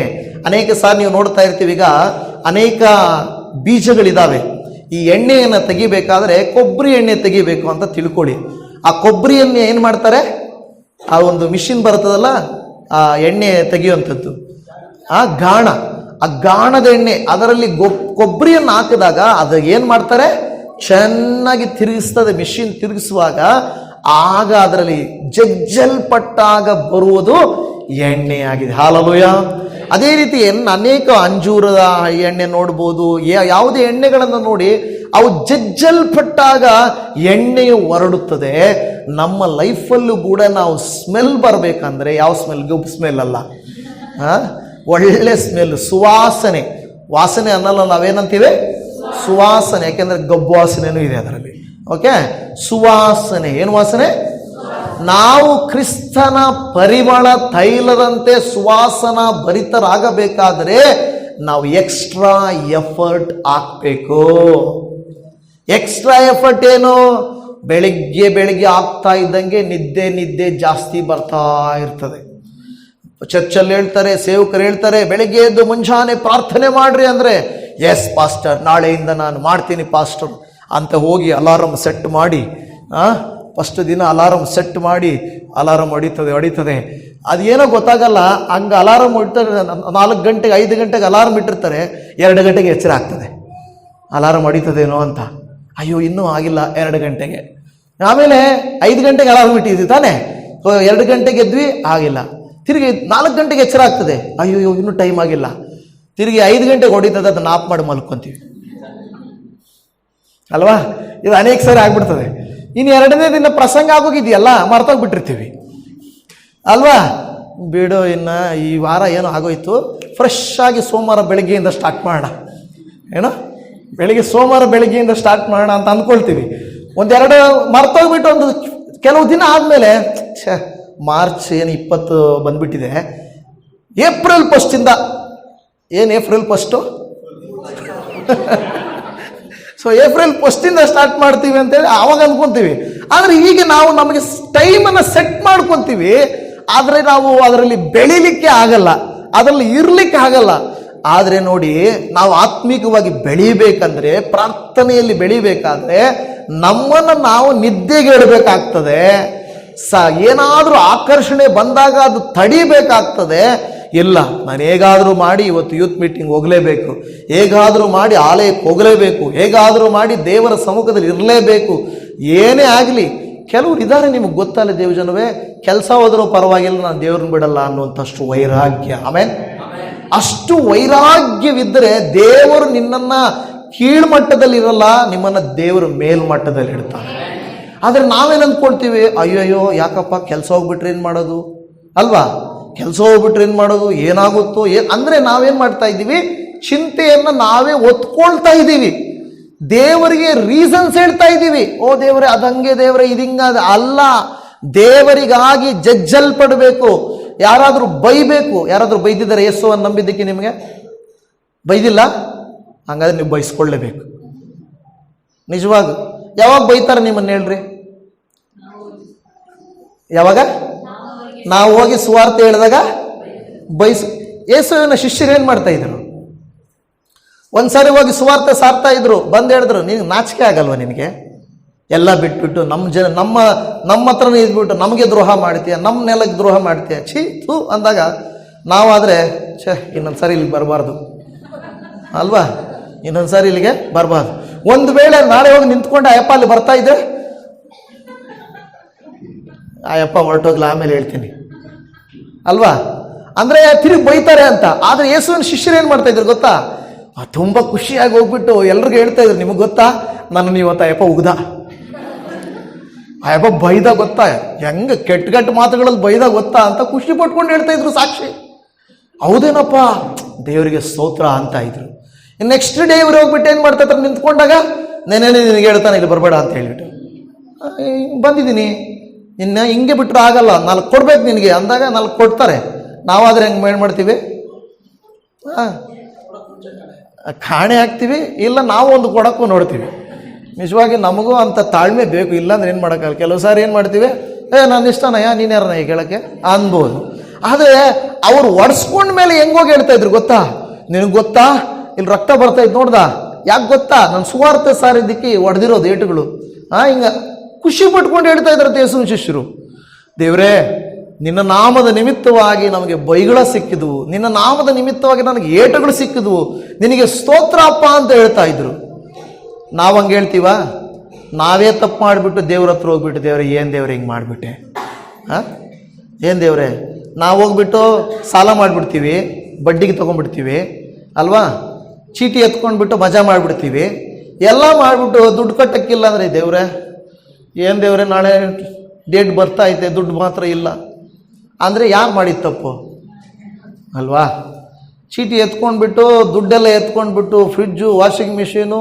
ಅನೇಕ ಸಾರಿ ನೀವು ನೋಡ್ತಾ ಇರ್ತೀವಿ, ಈಗ ಅನೇಕ ಬೀಜಗಳಿದ್ದಾವೆ. ಈ ಎಣ್ಣೆಯನ್ನು ತೆಗಿಬೇಕಾದ್ರೆ ಕೊಬ್ಬರಿ ಎಣ್ಣೆ ತೆಗಿಬೇಕು ಅಂತ ತಿಳ್ಕೊಳ್ಳಿ. ಆ ಕೊಬ್ಬರಿ ಎಣ್ಣೆ ಏನು ಮಾಡ್ತಾರೆ? ಆ ಒಂದು ಮಿಷಿನ್ ಬರ್ತದಲ್ಲ, ಆ ಎಣ್ಣೆ ತೆಗೆಯುವಂಥದ್ದು, ಆ ಗಾಣದ ಎಣ್ಣೆ, ಅದರಲ್ಲಿ ಕೊಬ್ಬರಿಯನ್ನು ಹಾಕಿದಾಗ ಅದು ಏನು ಮಾಡ್ತಾರೆ? ಚೆನ್ನಾಗಿ ತಿರುಗಿಸ್ತದೆ. ಮಿಷಿನ್ ತಿರುಗಿಸುವಾಗ ಆಗ ಅದರಲ್ಲಿ ಜಜ್ಜಲ್ಪಟ್ಟಾಗ ಬರುವುದು ಎಣ್ಣೆಯಾಗಿದೆ. ಹಾಲೆಲೂಯಾ. ಅದೇ ರೀತಿ ಅನೇಕ ಅಂಜೂರದ ಎಣ್ಣೆ ನೋಡ್ಬೋದು, ಯಾವುದೇ ಎಣ್ಣೆಗಳನ್ನು ನೋಡಿ, ಅವು ಜಜ್ಜಲ್ಪಟ್ಟಾಗ ಎಣ್ಣೆಯು ಹೊರಡುತ್ತದೆ. ನಮ್ಮ ಲೈಫಲ್ಲೂ ಕೂಡ ನಾವು ಸ್ಮೆಲ್ ಬರಬೇಕಂದ್ರೆ, ಯಾವ ಸ್ಮೆಲ್? ಗಬ್ಬು ಸ್ಮೆಲ್ ಅಲ್ಲ, ಒಳ್ಳೆ ಸ್ಮೆಲ್, ಸುವಾಸನೆ. ವಾಸನೆ ಅನ್ನಲ್ಲ, ನಾವೇನಂತೀವಿ? ಸುವಾಸನೆ. ಯಾಕೆಂದ್ರೆ ಗಬ್ಬು ವಾಸನೆನೂ ಇದೆ ಅದರಲ್ಲಿ. ಓಕೆ, ಸುವಾಸನೆ. ಏನು ವಾಸನೆ? ನಾವು ಕ್ರಿಸ್ತನ ಪರಿಮಳ ತೈಲದಂತೆ ಸುವಾಸನ ಭರಿತರಾಗಬೇಕಾದರೆ ನಾವು ಎಕ್ಸ್ಟ್ರಾ ಎಫರ್ಟ್ ಹಾಕಬೇಕು. ಎಕ್ಸ್ಟ್ರಾ ಎಫರ್ಟ್ ಏನು? ಬೆಳಿಗ್ಗೆ ಆಗ್ತಾ ಇದ್ದಂಗೆ ನಿದ್ದೆ ಜಾಸ್ತಿ ಬರ್ತಾ ಇರ್ತದೆ. ಚರ್ಚಲ್ಲಿ ಹೇಳ್ತಾರೆ, ಸೇವಕರು ಹೇಳ್ತಾರೆ, ಬೆಳಿಗ್ಗೆ ಎದ್ದು ಮುಂಜಾನೆ ಪ್ರಾರ್ಥನೆ ಮಾಡ್ರಿ ಅಂದರೆ, ಎಸ್ ಪಾಸ್ಟರ್, ನಾಳೆಯಿಂದ ನಾನು ಮಾಡ್ತೀನಿ ಪಾಸ್ಟರ್ ಅಂತ ಹೋಗಿ ಅಲಾರಮ್ ಸೆಟ್ ಮಾಡಿ, ಫಸ್ಟ್ ದಿನ ಅಲಾರಮ್ ಸೆಟ್ ಮಾಡಿ ಅಲಾರಮ್ ಹೊಡಿತದೆ. ಅದೇನೋ ಗೊತ್ತಾಗಲ್ಲ, ಹಂಗೆ ಅಲಾರಮ್ ಹೊಡಿತಾರೆ. 4 ಗಂಟೆಗೆ 5 ಗಂಟೆಗೆ ಅಲಾರಮ್ ಇಟ್ಟಿರ್ತಾರೆ, 2 ಗಂಟೆಗೆ ಎಚ್ಚರ ಆಗ್ತದೆ. ಅಲಾರಮ್ ಹೊಡಿತದೇನೋ ಅಂತ, ಅಯ್ಯೋ ಇನ್ನೂ ಆಗಿಲ್ಲ 2 ಗಂಟೆಗೆ. ಆಮೇಲೆ 5 ಗಂಟೆಗೆ ಅಲಾರಮ್ ಇಟ್ಟಿದ್ವಿ ತಾನೇ, 2 ಗಂಟೆಗೆ ಎದ್ವಿ, ಆಗಿಲ್ಲ. ತಿರುಗಿ 4 ಗಂಟೆಗೆ ಎಚ್ಚರ ಆಗ್ತದೆ, ಅಯ್ಯೋ ಇನ್ನೂ ಟೈಮ್ ಆಗಿಲ್ಲ. ತಿರುಗಿ 5 ಗಂಟೆಗೆ ಹೊಡಿತದೆ, ಅದನ್ನು ಆಫ್ ಮಾಡಿ ಮಲ್ಕೊಂತೀವಿ ಅಲ್ವಾ? ಇದು ಅನೇಕ ಸಾರಿ ಆಗ್ಬಿಡ್ತದೆ. ಇನ್ನು 2ನೇ ದಿನ ಪ್ರಸಂಗ ಆಗೋಗಿದೆಯಲ್ಲ, ಮರ್ತೋಗ್ಬಿಟ್ಟಿರ್ತೀವಿ ಅಲ್ವಾ? ಬಿಡು, ಇನ್ನು ಈ ವಾರ ಏನೋ ಆಗೋಯ್ತು, ಫ್ರೆಶ್ ಆಗಿ ಸೋಮವಾರ ಬೆಳಗ್ಗೆಯಿಂದ ಸ್ಟಾರ್ಟ್ ಮಾಡೋಣ. ಸೋಮವಾರ ಬೆಳಗ್ಗೆಯಿಂದ ಸ್ಟಾರ್ಟ್ ಮಾಡೋಣ ಅಂತ ಅಂದ್ಕೊಳ್ತೀವಿ. 1-2 ಮರ್ತೋಗ್ಬಿಟ್ಟು ಒಂದು ಕೆಲವು ದಿನ ಆದಮೇಲೆ, ಮಾರ್ಚ್ 20 ಬಂದ್ಬಿಟ್ಟಿದೆ, ಏಪ್ರಿಲ್ 1 ಏನು ಏಪ್ರಿಲ್ 1 ಸೊ ಏಪ್ರಿಲ್ ಫಸ್ಟಿಂದ ಸ್ಟಾರ್ಟ್ ಮಾಡ್ತೀವಿ ಅಂತೇಳಿ ಆವಾಗ ಅನ್ಕೊಂತೀವಿ. ಆದರೆ ಹೀಗೆ ನಾವು ನಮಗೆ ಟೈಮನ್ನು ಸೆಟ್ ಮಾಡ್ಕೊತೀವಿ, ಆದರೆ ನಾವು ಅದರಲ್ಲಿ ಬೆಳಿಲಿಕ್ಕೆ ಆಗಲ್ಲ, ಅದರಲ್ಲಿ ಇರ್ಲಿಕ್ಕೆ ಆಗಲ್ಲ. ಆದರೆ ನೋಡಿ, ನಾವು ಆತ್ಮಿಕವಾಗಿ ಬೆಳಿಬೇಕಂದ್ರೆ, ಪ್ರಾರ್ಥನೆಯಲ್ಲಿ ಬೆಳಿಬೇಕಾದ್ರೆ ನಮ್ಮನ್ನು ನಾವು ನಿದ್ದೆಗೆ ಇಡಬೇಕಾಗ್ತದೆ. ಏನಾದರೂ ಆಕರ್ಷಣೆ ಬಂದಾಗ ಅದು ತಡಿಬೇಕಾಗ್ತದೆ. ಇಲ್ಲ, ನಾನು ಹೇಗಾದರೂ ಮಾಡಿ ಇವತ್ತು ಯೂತ್ ಮೀಟಿಂಗ್ ಹೋಗಲೇಬೇಕು, ಹೇಗಾದರೂ ಮಾಡಿ ಆಲಯಕ್ಕೆ ಹೋಗಲೇಬೇಕು, ಹೇಗಾದರೂ ಮಾಡಿ ದೇವರ ಸಮ್ಮುಖದಲ್ಲಿ ಇರಲೇಬೇಕು. ಏನೇ ಆಗಲಿ, ಕೆಲವರು ಇದ್ದಾರೆ ನಿಮಗೆ ಗೊತ್ತಲ್ಲ ದೇವಜನವೇ, ಕೆಲಸ ಹೋದರೂ ಪರವಾಗಿಲ್ಲ, ನಾನು ದೇವ್ರನ್ನ ಬಿಡಲ್ಲ ಅನ್ನುವಂಥಷ್ಟು ವೈರಾಗ್ಯ. ಆಮೇಲೆ ಅಷ್ಟು ವೈರಾಗ್ಯವಿದ್ದರೆ ದೇವರು ನಿನ್ನನ್ನ ಕೀಳ್ಮಟ್ಟದಲ್ಲಿ ಇರಲ್ಲ, ನಿಮ್ಮನ್ನ ದೇವರು ಮೇಲ್ಮಟ್ಟದಲ್ಲಿ ಇಡ್ತಾನೆ. ಆದರೆ ನಾವೇನು ಅಂದ್ಕೊಳ್ತೀವಿ, ಅಯ್ಯಯ್ಯೋ ಯಾಕಪ್ಪ ಕೆಲಸ ಹೋಗ್ಬಿಟ್ರೆ ಏನು ಮಾಡೋದು ಅಲ್ವಾ, ಕೆಲಸ ಹೋಗ್ಬಿಟ್ರೆ ಏನು ಮಾಡೋದು, ಏನಾಗುತ್ತೋ ಅಂದರೆ ನಾವೇನು ಮಾಡ್ತಾ ಇದ್ದೀವಿ, ಚಿಂತೆಯನ್ನು ನಾವೇ ಒತ್ಕೊಳ್ತಾ ಇದ್ದೀವಿ, ದೇವರಿಗೆ ರೀಸನ್ಸ್ ಹೇಳ್ತಾ ಇದ್ದೀವಿ. ಓ ದೇವರೇ ಅದಂಗೆ, ದೇವರೇ ಇದಿಂಗಾದ ಅಲ್ಲ. ದೇವರಿಗಾಗಿ ಜಜ್ಜಲ್ಪಡಬೇಕು. ಯಾರಾದರೂ ಬೈಬೇಕು. ಯಾರಾದರೂ ಬೈದಿದ್ದಾರೆ ಯೇಸುವನ್ನು ನಂಬಿದ್ದಕ್ಕೆ? ನಿಮಗೆ ಬೈದಿಲ್ಲ, ಹಂಗಾದ್ರೆ ನೀವು ಬಯಸ್ಕೊಳ್ಳೇಬೇಕು. ನಿಜವಾಗ ಯಾವಾಗ ಬೈತಾರೆ ನಿಮ್ಮನ್ನು ಹೇಳ್ರಿ? ಯಾವಾಗ ನಾವು ಹೋಗಿ ಸುವಾರ್ತೆ ಹೇಳಿದಾಗ ಯೇಸುವಿನ ಶಿಷ್ಯರು ಏನು ಮಾಡ್ತಾ ಇದ್ರು? ಒಂದ್ಸಾರಿ ಹೋಗಿ ಸುವಾರ್ತೆ ಸಾರ್ತಾ ಇದ್ರು, ಬಂದು ಹೇಳಿದ್ರು, ನೀನು ನಾಚಿಕೆ ಆಗಲ್ವ ನಿನಗೆ? ಎಲ್ಲ ಬಿಟ್ಬಿಟ್ಟು ನಮ್ಮ ಹತ್ರನೇ ಇದ್ಬಿಟ್ಟು ನಮಗೆ ದ್ರೋಹ ಮಾಡ್ತೀಯ, ನಮ್ಮ ನೆಲಕ್ಕೆ ದ್ರೋಹ ಮಾಡ್ತೀಯ, ಛೀ ಅಂದಾಗ ನಾವಾದರೆ ಇನ್ನೊಂದ್ಸಾರಿ ಇಲ್ಲಿಗೆ ಬರಬಾರ್ದು ಅಲ್ವಾ, ಇನ್ನೊಂದ್ಸಾರಿ ಇಲ್ಲಿಗೆ ಬರಬಾರ್ದು. ಒಂದು ವೇಳೆ ನಾಳೆ ಹೋಗಿ ನಿಂತ್ಕೊಂಡು ಅಯ್ಯಪ್ಪ ಅಲ್ಲಿ ಬರ್ತಾ ಇದ್ರೆ, ಅಯ್ಯಪ್ಪ ಹೊರಟೋಗ್ಲ ಆಮೇಲೆ ಹೇಳ್ತೀನಿ ಅಲ್ವಾ, ಅಂದರೆ ತಿರುಗಿ ಬೈತಾರೆ ಅಂತ. ಆದರೆ ಯೇಸುವಿನ ಶಿಷ್ಯರು ಏನು ಮಾಡ್ತಾ ಇದ್ರು ಗೊತ್ತಾ? ತುಂಬ ಖುಷಿಯಾಗಿ ಹೋಗ್ಬಿಟ್ಟು ಎಲ್ರಿಗೂ ಹೇಳ್ತಾ ಇದ್ರು, ನಿಮಗೆ ಗೊತ್ತಾ ನನ್ನ ಇವತ್ತು ಅಯ್ಯಪ್ಪ ಉಗ್ದ, ಅಯ್ಯಪ್ಪ ಬೈದ ಗೊತ್ತಾ, ಹೆಂಗೆ ಕೆಟ್ಟ ಮಾತುಗಳಲ್ಲಿ ಬೈದ ಗೊತ್ತಾ ಅಂತ ಖುಷಿ ಪಟ್ಕೊಂಡು ಹೇಳ್ತಾ ಇದ್ರು ಸಾಕ್ಷಿ. ಹೌದೇನಪ್ಪ, ದೇವರಿಗೆ ಸ್ತೋತ್ರ ಅಂತ ಇದ್ರು. ನೆಕ್ಸ್ಟ್ ಡೇ ಇವ್ರು ಹೋಗ್ಬಿಟ್ಟು ಏನು ಮಾಡ್ತಾ ಇದ್ರು, ನಿಂತ್ಕೊಂಡಾಗ ನೆನೇನೆ ನಿನಗೆ ಹೇಳ್ತಾನೆ ಇಲ್ಲಿ ಬರಬೇಡ ಅಂತ ಹೇಳ್ಬಿಟ್ಟು, ಬಂದಿದ್ದೀನಿ ಇನ್ನು ಹಿಂಗೆ ಬಿಟ್ಟರು ಆಗಲ್ಲ, 4 ಕೊಡ್ಬೇಕು ನಿನಗೆ ಅಂದಾಗ 4 ಕೊಡ್ತಾರೆ. ನಾವಾದರೆ ಹೆಂಗೆ ಏನು ಮಾಡ್ತೀವಿ? ಕಾಣೆ ಹಾಕ್ತೀವಿ, ಇಲ್ಲ ನಾವು ಒಂದು ಕೊಡೋಕ್ಕೂ ನೋಡ್ತೀವಿ. ನಿಜವಾಗಿ ನಮಗೂ ಅಂಥ ತಾಳ್ಮೆ ಬೇಕು, ಇಲ್ಲಾಂದ್ರೆ ಏನು ಮಾಡೋಕ್ಕಲ್ಲ. ಕೆಲವು ಸಾರಿ ಏನು ಮಾಡ್ತೀವಿ, ನಾನು ಇಷ್ಟನಯ್ಯ ನೀನು ಯಾರನ್ನ ಈಗ ಹೇಳೋಕ್ಕೆ ಅನ್ಬೋದು. ಆದರೆ ಅವರು ಒಡ್ಸ್ಕೊಂಡ ಮೇಲೆ ಹೆಂಗೋಗಿ ಹೇಳ್ತಾ ಇದ್ರು ಗೊತ್ತಾ? ನಿನಗೆ ಗೊತ್ತಾ ಇಲ್ಲಿ ರಕ್ತ ಬರ್ತಾ ಇತ್ತು ನೋಡ್ದ, ಯಾಕೆ ಗೊತ್ತಾ? ನಾನು ಸುವಾರ್ತೆ ಸಾರಿದ್ದಕ್ಕೆ ಹೊಡೆದಿರೋದು ಏಟುಗಳು. ಹಿಂಗೆ ಖುಷಿ ಪಟ್ಕೊಂಡು ಹೇಳ್ತಾ ಇದ್ದಾರೆ ಯೇಸುವಿನ ಶಿಷ್ಯರು. ದೇವರೇ, ನಿನ್ನ ನಾಮದ ನಿಮಿತ್ತವಾಗಿ ನಮಗೆ ಬೈಗಳ ಸಿಕ್ಕಿದ್ವು, ನಿನ್ನ ನಾಮದ ನಿಮಿತ್ತವಾಗಿ ನನಗೆ ಏಟುಗಳು ಸಿಕ್ಕಿದ್ವು, ನಿನಗೆ ಸ್ತೋತ್ರ ಅಪ್ಪ ಅಂತ ಹೇಳ್ತಾ ಇದ್ರು. ನಾವು ಹಂಗೆ ಹೇಳ್ತೀವ? ನಾವೇ ತಪ್ಪು ಮಾಡಿಬಿಟ್ಟು ದೇವ್ರ ಹತ್ರ ಹೋಗ್ಬಿಟ್ಟು, ದೇವ್ರೆ ಏನು ದೇವ್ರೆ ಹಿಂಗೆ ಮಾಡಿಬಿಟ್ಟೆ, ಏನು ದೇವ್ರೆ, ನಾವು ಹೋಗ್ಬಿಟ್ಟು ಸಾಲ ಮಾಡಿಬಿಡ್ತೀವಿ, ಬಡ್ಡಿಗೆ ತೊಗೊಂಡ್ಬಿಡ್ತೀವಿ ಅಲ್ವಾ, ಚೀಟಿ ಎತ್ಕೊಂಡ್ಬಿಟ್ಟು ಮಜಾ ಮಾಡಿಬಿಡ್ತೀವಿ, ಎಲ್ಲ ಮಾಡಿಬಿಟ್ಟು ದುಡ್ಡು ಕಟ್ಟಕ್ಕಿಲ್ಲ ಅಂದರೆ ದೇವ್ರೆ ಏನು ದೇವ್ರೆ ನಾಳೆ ಡೇಟ್ ಬರ್ತಾ ಐತೆ ದುಡ್ಡು ಮಾತ್ರ ಇಲ್ಲ ಅಂದರೆ ಯಾರು ಮಾಡಿದ ತಪ್ಪು ಅಲ್ವಾ? ಚೀಟಿ ಎತ್ಕೊಂಡ್ಬಿಟ್ಟು ದುಡ್ಡೆಲ್ಲ ಎತ್ಕೊಂಡ್ಬಿಟ್ಟು ಫ್ರಿಡ್ಜು, ವಾಷಿಂಗ್ ಮಿಷಿನು,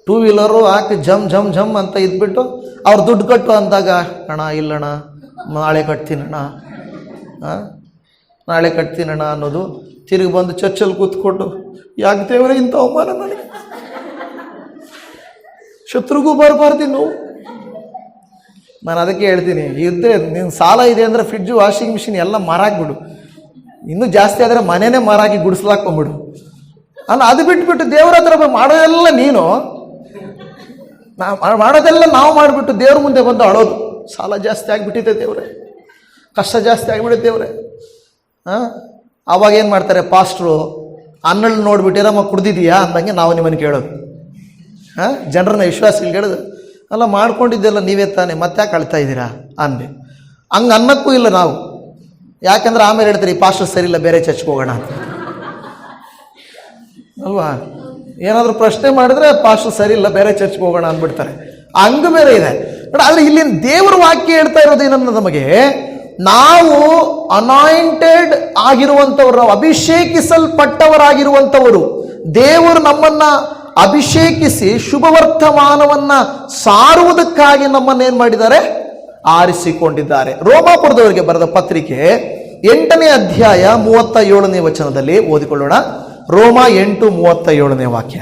2 ವೀಲರು ಹಾಕಿ ಝಮ್ ಅಂತ ಇದ್ಬಿಟ್ಟು ಅವ್ರು ದುಡ್ಡು ಕಟ್ಟು ಅಂದಾಗ, ಅಣ್ಣ ಇಲ್ಲಣ್ಣ ನಾಳೆ ಕಟ್ತೀನಣ್ಣ, ನಾಳೆ ಕಟ್ತೀನಣ್ಣ ಅನ್ನೋದು. ತಿರುಗಿ ಬಂದು ಚರ್ಚಲ್ಲಿ ಕೂತ್ಕೊಂಡು, ಯಾಕೆ ದೇವರೇ ಇಂಥ ಅವಮಾನ ನನಗೆ, ಶತ್ರುಗೂ ಬರಬಾರ್ದು ನೋವು. ನಾನು ಅದಕ್ಕೆ ಹೇಳ್ತೀನಿ, ಇದ್ದರೆ ನಿನ್ನ ಸಾಲ ಇದೆ ಅಂದರೆ ಫ್ರಿಡ್ಜು, ವಾಷಿಂಗ್ ಮಿಷಿನ್ ಎಲ್ಲ ಮಾರಾಕ್ಬಿಡು, ಇನ್ನೂ ಜಾಸ್ತಿ ಆದರೆ ಮನೆಯೇ ಮಾರಾಕಿ ಗುಡಿಸ್ಲಾಕೊಂಬಿಡು ಅಲ್ಲ. ಅದು ಬಿಟ್ಬಿಟ್ಟು ದೇವ್ರ ಹತ್ರ ಮಾಡೋದೆಲ್ಲ ನೀನು, ಮಾಡೋದೆಲ್ಲ ನಾವು ಮಾಡಿಬಿಟ್ಟು ದೇವ್ರ ಮುಂದೆ ಬಂದು ಅಳೋದು, ಸಾಲ ಜಾಸ್ತಿ ಆಗಿಬಿಟ್ಟಿದೆ ದೇವ್ರೆ, ಕಷ್ಟ ಜಾಸ್ತಿ ಆಗಿಬಿಡುತ್ತೆ ದೇವ್ರೆ. ಆವಾಗ ಏನು ಮಾಡ್ತಾರೆ ಪಾಸ್ಟ್ರು, ಅನ್ನಲ್ಲಿ ನೋಡ್ಬಿಟ್ಟಿರಮ್ಮ ಕುಡ್ದಿದೀಯಾ ಅಂದಂಗೆ ನಾವು ನಿಮ್ಮನ್ನು ಕೇಳೋದು. ಜನರನ್ನ ವಿಶ್ವಾಸ ಕೇಳೋದು, ಅಲ್ಲ ಮಾಡ್ಕೊಂಡಿದ್ದೆಲ್ಲ ನೀವೇ ತಾನೇ, ಮತ್ತೆ ಯಾಕೆ ಅಳ್ತಾ ಇದ್ದೀರಾ ಅಂದೆ. ಹಂಗೆ ಅನ್ನಕ್ಕೂ ಇಲ್ಲ ನಾವು, ಯಾಕಂದ್ರೆ ಆಮೇಲೆ ಹೇಳ್ತಾರೆ ಈ ಪಾಸ್ಟರ್ ಸರಿ ಇಲ್ಲ, ಬೇರೆ ಚರ್ಚ್ಗೆ ಹೋಗೋಣ ಅಂತ ಅಲ್ವಾ. ಏನಾದರೂ ಪ್ರಶ್ನೆ ಮಾಡಿದ್ರೆ ಪಾಸ್ಟರ್ ಸರಿ ಇಲ್ಲ, ಬೇರೆ ಚರ್ಚ್ಗೆ ಹೋಗೋಣ ಅಂದ್ಬಿಡ್ತಾರೆ. ಹಂಗೆ ಬೇರೆ ಇದೆ. ಬಟ್ ಆದರೆ ಇಲ್ಲಿನ ದೇವರ ವಾಕ್ಯ ಹೇಳ್ತಾ ಇರೋದೇನನ್ನ ನಮಗೆ, ನಾವು ಅನಾಯಿಂಟೆಡ್ ಆಗಿರುವಂಥವ್ರು, ನಾವು ಅಭಿಷೇಕಿಸಲ್ಪಟ್ಟವರಾಗಿರುವಂಥವರು, ದೇವರು ನಮ್ಮನ್ನ ಅಭಿಷೇಕಿಸಿ ಶುಭವರ್ತಮಾನವನ್ನ ಸಾರುವುದಕ್ಕಾಗಿ ನಮ್ಮನ್ನೇನು ಮಾಡಿದ್ದಾರೆ, ಆರಿಸಿಕೊಂಡಿದ್ದಾರೆ. ರೋಮಾಪುರದವರಿಗೆ ಬರೆದ ಪತ್ರಿಕೆ 8ನೇ ಅಧ್ಯಾಯ 37ನೇ ವಚನದಲ್ಲಿ ಓದಿಕೊಳ್ಳೋಣ. ರೋಮ 8:37 ವಾಕ್ಯ.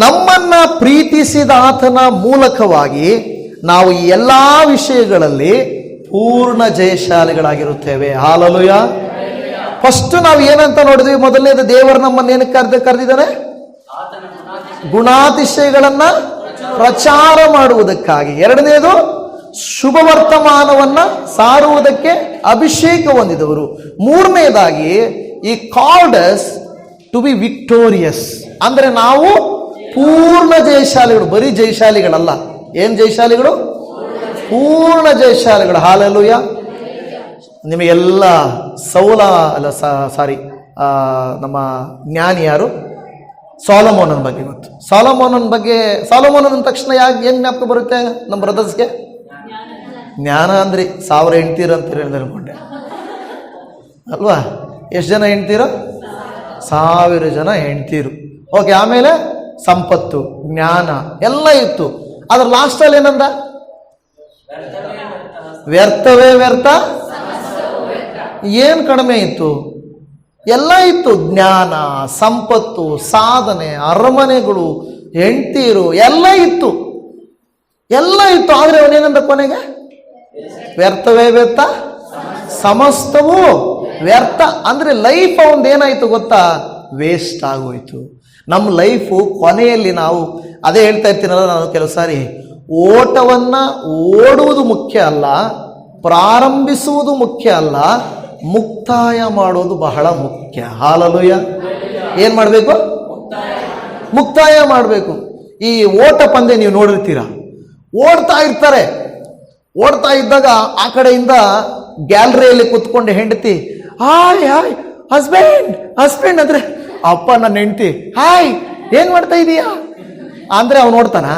ನಮ್ಮನ್ನ ಪ್ರೀತಿಸಿದ ಆತನ ಮೂಲಕವಾಗಿ ನಾವು ಈ ಎಲ್ಲ ವಿಷಯಗಳಲ್ಲಿ ಪೂರ್ಣ ಜಯಶಾಲಿಗಳಾಗಿರುತ್ತೇವೆ. ಹಾಲೆಲೂಯ. ಫಸ್ಟ್ ನಾವು ಏನಂತ ನೋಡಿದ್ವಿ? ಮೊದಲನೇದು, ದೇವರು ನಮ್ಮನ್ನು ಏನಕ್ಕೆ ಕರೆದಿದ್ದಾನೆ? ಗುಣಾತಿಶಯಗಳನ್ನ ಪ್ರಚಾರ ಮಾಡುವುದಕ್ಕಾಗಿ. ಎರಡನೇದು, ಶುಭ ವರ್ತಮಾನವನ್ನ ಸಾರುವುದಕ್ಕೆ ಅಭಿಷೇಕ ಹೊಂದಿದವರು. ಮೂರನೇದಾಗಿ, ಈ called as to be victorious, ಅಂದ್ರೆ ನಾವು ಪೂರ್ಣ ಜಯಶಾಲಿಗಳು. ಬರೀ ಜಯಶಾಲಿಗಳಲ್ಲ. ಏನ್ ಜಯಶಾಲಿಗಳು? ಪೂರ್ಣ ಜಯಶಾಲಿಗಳು. ಹಾಲೆಲೂಯ. ನಿಮಗೆಲ್ಲ ನಮ್ಮ ಜ್ಞಾನಿ ಯಾರು? ಸಾಲಮೋನನ ಬಗ್ಗೆ ಗೊತ್ತು. ಸಾಲಮೋನನ ತಕ್ಷಣ ಏನ್ ಜ್ಞಾಪಕ ಬರುತ್ತೆ ನಮ್ಮ ಬ್ರದರ್ಸ್ಗೆ? ಜ್ಞಾನ ಅಂದ್ರಿ 1000 ಹೆಂಡ್ತೀರ ಅಂತ ಅನ್ಕೊಂಡೆ ಅಲ್ವಾ? ಎಷ್ಟು ಜನ ಹೆಂಡ್ತೀರೋ? 1000 ಜನ ಹೆಂಡ್ತೀರು. ಓಕೆ, ಆಮೇಲೆ ಸಂಪತ್ತು, ಜ್ಞಾನ ಎಲ್ಲ ಇತ್ತು. ಅದ್ರ ಲಾಸ್ಟಲ್ಲಿ ಏನಂದ? ವ್ಯರ್ಥವೇ ವ್ಯರ್ಥ. ಏನ್ ಕಡಿಮೆ ಇತ್ತು? ಎಲ್ಲ ಇತ್ತು. ಜ್ಞಾನ, ಸಂಪತ್ತು, ಸಾಧನೆ, ಅರಮನೆಗಳು, ಹೆಂಡ್ತೀರು ಎಲ್ಲ ಇತ್ತು. ಆದ್ರೆ ಅವನೇನಂದ ಕೊನೆಗೆ? ವ್ಯರ್ಥವೇ ವ್ಯರ್ಥ, ಸಮಸ್ತವೂ ವ್ಯರ್ಥ. ಅಂದ್ರೆ ಲೈಫ್ ಏನಾಯ್ತು ಗೊತ್ತಾ? ವೇಸ್ಟ್ ಆಗೋಯ್ತು. ನಮ್ಮ ಲೈಫು ಕೊನೆಯಲ್ಲಿ ನಾವು ಅದೇ ಹೇಳ್ತಾ ಇರ್ತೀನಲ್ಲ ನಾನು ಕೆಲವು ಸಾರಿ, ಓಟವನ್ನ ಓಡುವುದು ಮುಖ್ಯ ಅಲ್ಲ, ಪ್ರಾರಂಭಿಸುವುದು ಮುಖ್ಯ ಅಲ್ಲ, ಮುಕ್ತಾಯ ಮಾಡೋದು ಬಹಳ ಮುಖ್ಯ. ಹಾಲೆಲೂಯ. ಏನ್ ಮಾಡಬೇಕು? ಮುಕ್ತಾಯ ಮಾಡಬೇಕು. ಈ ಓಟ ಪಂದ್ಯ ನೀವು ನೋಡಿರ್ತೀರ, ಓಡ್ತಾ ಇರ್ತಾರೆ. ಓಡ್ತಾ ಇದ್ದಾಗ ಆ ಕಡೆಯಿಂದ ಗ್ಯಾಲರಿಯಲ್ಲಿ ಕುತ್ಕೊಂಡು ಹೆಂಡತಿ ಹಾಯ್ ಹಾಯ್ ಹಸ್ಬೆಂಡ್ ಅಂದ್ರೆ, ಅಪ್ಪ ನನ್ನ ಹೆಂಡತಿ ಹಾಯ್ ಏನ್ ಮಾಡ್ತಾ ಇದೀಯಾ ಅಂದ್ರೆ ಅವ್ನು ನೋಡ್ತಾನ?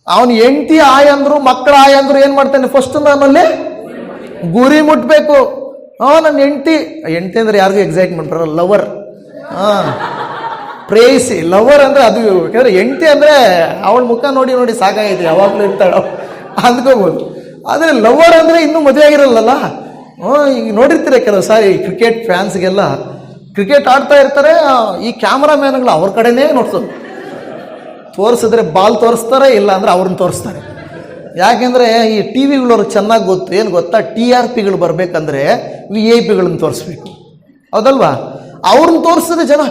ಅವನು ಹೆಂಡತಿ ಆಯ್ ಅಂದ್ರು, ಮಕ್ಕಳ ಆಯ್ ಅಂದ್ರು ಏನ್ ಮಾಡ್ತಾನೆ? ಫಸ್ಟ್ ನಾನಲ್ಲಿ ಗುರಿ ಮುಟ್ಬೇಕು. ನನ್ನ ಹೆಂಡತಿ ಅಂದ್ರೆ ಯಾರಿಗೂ ಎಕ್ಸೈಟ್ಮೆಂಟ್ ಬರಲ್ಲ, ಲವರ್. ಪ್ರೇಯಸಿ, ಲವರ್ ಅಂದ್ರೆ ಅದು. ಯಾಕಂದ್ರೆ ಹೆಂಡತಿ ಅಂದ್ರೆ ಅವಳ ಮುಖ ನೋಡಿ ನೋಡಿ ಸಾಕಾಗೈತಿ, ಯಾವಾಗ್ಲೂ ಇರ್ತಾಳ ಅಂದ್ಕೋಬಹುದು. ಆದ್ರೆ ಲವರ್ ಅಂದ್ರೆ ಇನ್ನೂ ಮದುವೆ ಆಗಿರಲ್ಲ. ಈಗ ನೋಡಿರ್ತೀರ ಕೆಲವು ಸಾರಿ ಕ್ರಿಕೆಟ್ ಫ್ಯಾನ್ಸ್ಗೆಲ್ಲ ಕ್ರಿಕೆಟ್ ಆಡ್ತಾ ಇರ್ತಾರೆ, ಈ ಕ್ಯಾಮರಾಮ್ಯಾನ್ಗಳು ಅವ್ರ ಕಡೆನೇ ನೋಡ್ಸೋದು. ತೋರಿಸಿದ್ರೆ ಬಾಲ್ ತೋರಿಸ್ತಾರೆ, ಇಲ್ಲ ಅಂದ್ರೆ ಅವ್ರನ್ನ ತೋರಿಸ್ತಾರೆ. ಯಾಕೆಂದ್ರೆ ಈ ಟಿ ವಿಗಳವ್ರಿಗೆ ಚೆನ್ನಾಗಿ ಗೊತ್ತು. ಏನು ಗೊತ್ತಾ? TRPಗಳು ಬರ್ಬೇಕಂದ್ರೆ VIP ತೋರಿಸ್ಬೇಕು, ಹೌದಲ್ವಾ? ಅವ್ರನ್ನ ತೋರಿಸಿದ್ರೆ ಜನ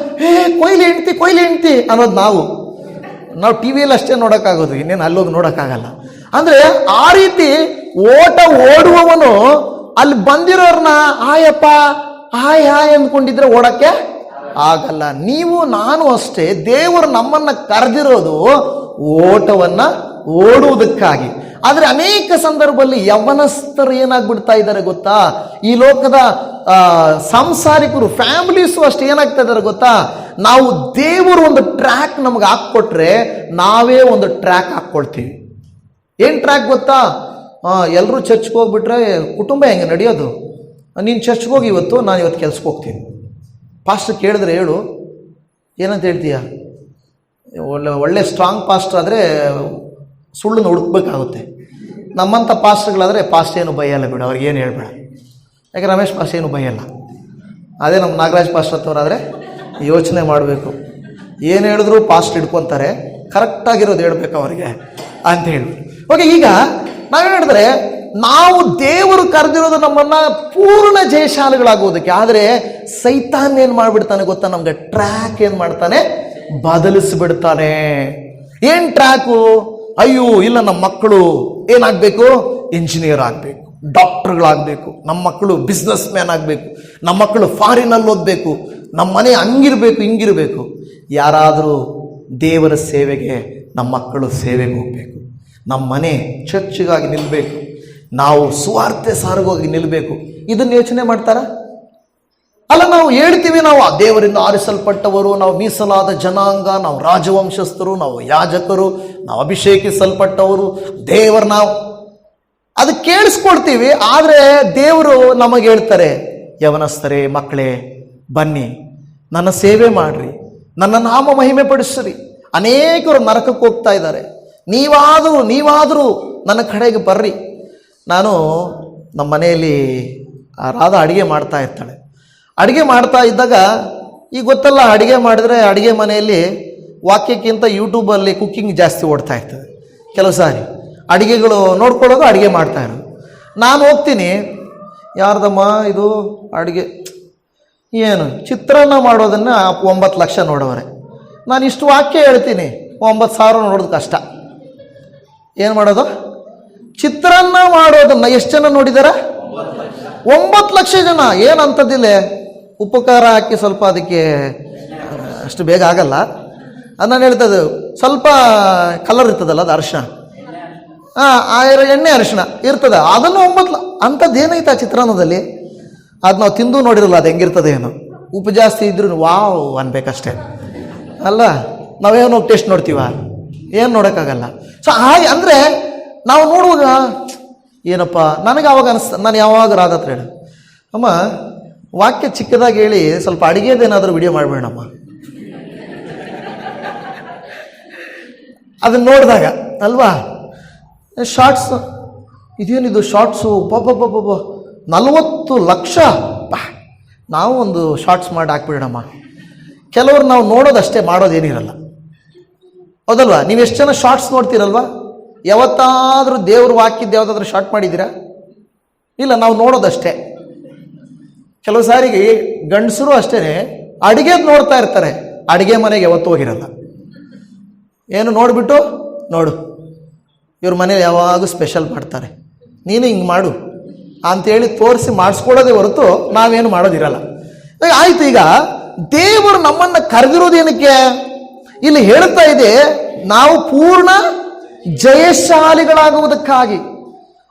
ಕೊಯ್ಲಿ ಹೆಂಡ್ತಿ ಅನ್ನೋದು. ನಾವು ಟಿವಿಯಲ್ಲಿ ಅಷ್ಟೇ ನೋಡೋಕ್ಕಾಗೋದು, ಇನ್ನೇನು ಅಲ್ಲೋಗಿ ನೋಡೋಕ್ಕಾಗಲ್ಲ. ಅಂದ್ರೆ ಆ ರೀತಿ ಓಟ ಓಡುವವನು ಅಲ್ಲಿ ಬಂದಿರೋರ್ನ ಆಯಪ್ಪ ಹಾಯ್ ಅಂದ್ಕೊಂಡಿದ್ರೆ ಓಡಕ್ಕೆ ಆಗಲ್ಲ. ನೀವು ನಾನು ಅಷ್ಟೇ, ದೇವರು ನಮ್ಮನ್ನ ಕರೆದಿರೋದು ಓಟವನ್ನ ಓಡುವುದಕ್ಕಾಗಿ. ಆದ್ರೆ ಅನೇಕ ಸಂದರ್ಭದಲ್ಲಿ ಯವನಸ್ಥರು ಏನಾಗ್ಬಿಡ್ತಾ ಇದ್ದಾರೆ ಗೊತ್ತಾ? ಈ ಲೋಕದ ಸಂಸಾರಿಕರು, ಫ್ಯಾಮಿಲೀಸು ಅಷ್ಟೇ ಏನಾಗ್ತಾ ಇದ್ದಾರೆ ಗೊತ್ತಾ? ನಾವು ದೇವರು ಒಂದು ಟ್ರ್ಯಾಕ್ ನಮ್ಗೆ ಹಾಕ್ಕೊಟ್ರೆ ನಾವೇ ಒಂದು ಟ್ರ್ಯಾಕ್ ಹಾಕ್ಕೊಳ್ತೀವಿ. ಏನ್ ಟ್ರ್ಯಾಕ್ ಗೊತ್ತಾ? ಎಲ್ಲರೂ ಚರ್ಚ್ಗೆ ಹೋಗ್ಬಿಟ್ರೆ ಕುಟುಂಬ ಹೆಂಗೆ ನಡೆಯೋದು? ನೀನು ಚರ್ಚ್ಗೆ ಹೋಗಿ, ಇವತ್ತು ನಾನು ಇವತ್ತು ಕೆಲ್ಸಕ್ಕೆ ಹೋಗ್ತೀನಿ. ಪಾಸ್ಟರ್ ಕೇಳಿದ್ರೆ ಹೇಳು, ಏನಂತ ಹೇಳ್ತೀಯ? ಒಳ್ಳೆ ಸ್ಟ್ರಾಂಗ್ ಪಾಸ್ಟರ್ ಆದರೆ ಸುಳ್ಳನ್ನು ಹುಡುಕ್ಬೇಕಾಗುತ್ತೆ. ನಮ್ಮಂಥ ಪಾಸ್ಟರ್ಗಳಾದರೆ ಪಾಸ್ಟ್ ಏನು ಭಯಲ್ಲ ಬಿಡು, ಅವ್ರಿಗೇನು ಹೇಳ್ಬೇಡ. ಯಾಕೆ ರಮೇಶ್ ಪಾಸ್ಟ್ ಏನು ಭಯಲ್ಲ. ಅದೇ ನಮ್ಮ ನಾಗರಾಜ್ ಪಾಸ್ಟರ್ ಹತ್ತವರಾದರೆ ಯೋಚನೆ ಮಾಡಬೇಕು. ಏನು ಹೇಳಿದ್ರು ಪಾಸ್ಟ್ ಹಿಡ್ಕೊತಾರೆ, ಕರೆಕ್ಟಾಗಿರೋದು ಹೇಳ್ಬೇಕು ಅವರಿಗೆ ಅಂತ ಹೇಳಿ. ಓಕೆ, ಈಗ ನಾವೇನು ಹೇಳಿದ್ರೆ ನಾವು ದೇವರು ಕರೆದಿರೋದು ನಮ್ಮನ್ನ ಪೂರ್ಣ ಜಯಶಾಲಿಗಳಾಗುವುದಕ್ಕೆ. ಆದರೆ ಸೈತಾನ್ ಏನು ಮಾಡಿಬಿಡ್ತಾನೆ ಗೊತ್ತಾ? ನಮ್ಗೆ ಟ್ರ್ಯಾಕ್ ಏನು ಮಾಡ್ತಾನೆ? ಬದಲಿಸಿಬಿಡ್ತಾನೆ. ಏನ್ ಟ್ರ್ಯಾಕು? ಅಯ್ಯೋ ಇಲ್ಲ, ನಮ್ಮ ಮಕ್ಕಳು ಏನಾಗಬೇಕು? ಇಂಜಿನಿಯರ್ ಆಗಬೇಕು, ಡಾಕ್ಟರ್ಗಳಾಗಬೇಕು, ನಮ್ಮ ಮಕ್ಕಳು ಬಿಸ್ನೆಸ್ ಮ್ಯಾನ್ ಆಗಬೇಕು, ನಮ್ಮ ಮಕ್ಕಳು ಫಾರಿನಲ್ಲಿ ಓದಬೇಕು, ನಮ್ಮ ಮನೆ ಹಂಗಿರಬೇಕು ಹಿಂಗಿರಬೇಕು. ಯಾರಾದರೂ ದೇವರ ಸೇವೆಗೆ ನಮ್ಮ ಮಕ್ಕಳು ಸೇವೆಗೆ ಹೋಗಬೇಕು, ನಮ್ಮ ಮನೆ ಚರ್ಚ್ಗಾಗಿ ನಿಲ್ಲಬೇಕು, ನಾವು ಸುವಾರ್ತೆ ಸಾರಿಗಾಗಿ ನಿಲ್ಲಬೇಕು. ಇದನ್ನು ಯೋಚನೆ ಮಾಡ್ತಾರ? ಅಲ್ಲ, ನಾವು ಹೇಳ್ತೀವಿ ನಾವು ದೇವರಿಂದ ಆರಿಸಲ್ಪಟ್ಟವರು, ನಾವು ಮೀಸಲಾದ ಜನಾಂಗ, ನಾವು ರಾಜವಂಶಸ್ಥರು, ನಾವು ಯಾಜಕರು, ನಾವು ಅಭಿಷೇಕಿಸಲ್ಪಟ್ಟವರು, ದೇವರು ನಾವು ಅದು ಕೇಳಿಸ್ಕೊಳ್ತೀವಿ. ಆದರೆ ದೇವರು ನಮಗೆ ಹೇಳ್ತಾರೆ, ಯವನಸ್ಥರೇ, ಮಕ್ಕಳೇ, ಬನ್ನಿ ನನ್ನ ಸೇವೆ ಮಾಡ್ರಿ, ನನ್ನ ನಾಮ ಮಹಿಮೆ ಪಡಿಸ್ರಿ. ಅನೇಕರು ನರಕಕ್ಕೆ ಹೋಗ್ತಾ ಇದ್ದಾರೆ. ನೀವಾದರೂ ನನ್ನ ಕಡೆಗೆ ಬರ್ರಿ. ನಾನು ನಮ್ಮ ಮನೆಯಲ್ಲಿ ರಾಧಾ ಅಡುಗೆ ಮಾಡ್ತಾ ಇರ್ತಾಳೆ. ಅಡುಗೆ ಮಾಡ್ತಾ ಇದ್ದಾಗ ಈಗ ಗೊತ್ತಲ್ಲ, ಅಡುಗೆ ಮಾಡಿದ್ರೆ ಅಡುಗೆ ಮನೆಯಲ್ಲಿ ವಾಕ್ಯಕ್ಕಿಂತ ಯೂಟ್ಯೂಬಲ್ಲಿ ಕುಕ್ಕಿಂಗ್ ಜಾಸ್ತಿ ಓಡ್ತಾ ಇರ್ತದೆ. ಕೆಲವು ಸಾರಿ ಅಡುಗೆಗಳು ನೋಡ್ಕೊಳ್ಳೋದು, ಅಡುಗೆ ಮಾಡ್ತಾ ಇರೋದು. ನಾನು ಹೋಗ್ತೀನಿ, ಯಾರ್ದಮ್ಮ ಇದು ಅಡುಗೆ, ಏನು ಚಿತ್ರಾನ್ನ ಮಾಡೋದನ್ನು 9 ಲಕ್ಷ ನೋಡೋರೆ. ನಾನು ಇಷ್ಟು ವಾಕ್ಯ ಹೇಳ್ತೀನಿ, 9,000 ನೋಡೋದು ಕಷ್ಟ. ಏನು ಮಾಡೋದು? ಚಿತ್ರಾನ್ನ ಮಾಡೋದನ್ನು ಎಷ್ಟು ಜನ ನೋಡಿದಾರ? 9 ಲಕ್ಷ ಜನ. ಏನಂತದ್ದಿಲ್ಲ, ಉಪ್ಪು ಖಾರ ಹಾಕಿ ಸ್ವಲ್ಪ ಅದಕ್ಕೆ ಅಷ್ಟು ಬೇಗ ಆಗಲ್ಲ. ಅದು ನಾನು ಹೇಳ್ತದೆ, ಸ್ವಲ್ಪ ಕಲರ್ ಇರ್ತದಲ್ಲ, ಅದು ಅರಿಶಿಣ, ಎಣ್ಣೆ ಅರಿಶಿಣ ಇರ್ತದೆ, ಅದನ್ನು 9 ಅಂಥದ್ದು ಏನೈತೆ ಆ ಚಿತ್ರಾನ್ನದಲ್ಲಿ? ಅದು ನಾವು ತಿಂದು ನೋಡಿರಲ್ಲ, ಅದು ಹೆಂಗಿರ್ತದೆ ಏನೋ. ಉಪ್ಪು ಜಾಸ್ತಿ ಇದ್ರೂ ವಾವ್ ಅನ್ಬೇಕಷ್ಟೇ ಅಲ್ಲ. ನಾವೇನೋ ಟೇಸ್ಟ್ ನೋಡ್ತೀವ, ಏನು ನೋಡೋಕ್ಕಾಗಲ್ಲ. ಸೊ ಹಾಗೆ ಅಂದರೆ ನಾವು ನೋಡುವಾಗ ಏನಪ್ಪ, ನನಗೆ ಆವಾಗ ಅನಿಸ್ತ, ನಾನು ಯಾವಾಗ ರಾಧ ಹತ್ರ ಹೇಳಿ, ಅಮ್ಮ ವಾಕ್ಯ ಚಿಕ್ಕದಾಗಿ ಹೇಳಿ ಸ್ವಲ್ಪ ಅಡುಗೆದೇನಾದರೂ ವಿಡಿಯೋ ಮಾಡಿಬಿಡೋಣಮ್ಮ. ಅದನ್ನು ನೋಡಿದಾಗ ಅಲ್ವಾ, ಶಾರ್ಟ್ಸ್, ಇದೇನಿದು ಶಾರ್ಟ್ಸು, ಪಾಪ 40 ಲಕ್ಷ, ನಾವು ಒಂದು ಶಾರ್ಟ್ಸ್ ಮಾಡಿ ಹಾಕ್ಬಿಡೋಣಮ್ಮ. ಕೆಲವರು ನಾವು ನೋಡೋದಷ್ಟೇ, ಮಾಡೋದೇನಿರಲ್ಲ, ಹೌದಲ್ವಾ? ನೀವು ಎಷ್ಟು ಜನ ಶಾರ್ಟ್ಸ್ ನೋಡ್ತೀರಲ್ವಾ? ಯಾವತ್ತಾದರೂ ದೇವ್ರ ವಾಕ್ಯದ್ದು ಯಾವುದಾದ್ರೂ ಶಾರ್ಟ್ ಮಾಡಿದ್ದೀರಾ? ಇಲ್ಲ, ನಾವು ನೋಡೋದಷ್ಟೇ. ಕೆಲವು ಸಾರಿಗೆ ಗಂಡಸರು ಅಷ್ಟೇ ಅಡುಗೆದು ನೋಡ್ತಾ ಇರ್ತಾರೆ, ಅಡುಗೆ ಮನೆಗೆ ಯಾವತ್ತೂ ಹೋಗಿರಲ್ಲ. ಏನು ನೋಡಿಬಿಟ್ಟು, ನೋಡು ಇವ್ರ ಮನೇಲಿ ಯಾವಾಗೂ ಸ್ಪೆಷಲ್ ಮಾಡ್ತಾರೆ, ನೀನು ಹಿಂಗೆ ಮಾಡು ಅಂಥೇಳಿ ತೋರಿಸಿ ಮಾಡಿಸ್ಕೊಡೋದೇ ಹೊರತು ನಾವೇನು ಮಾಡೋದಿರಲ್ಲ. ಆಯಿತು, ಈಗ ದೇವರು ನಮ್ಮನ್ನು ಕರೆದಿರೋದೇನಕ್ಕೆ? ಇಲ್ಲಿ ಹೇಳ್ತಾ ಇದೆ, ನಾವು ಪೂರ್ಣ ಜಯಶಾಲಿಗಳಾಗುವುದಕ್ಕಾಗಿ.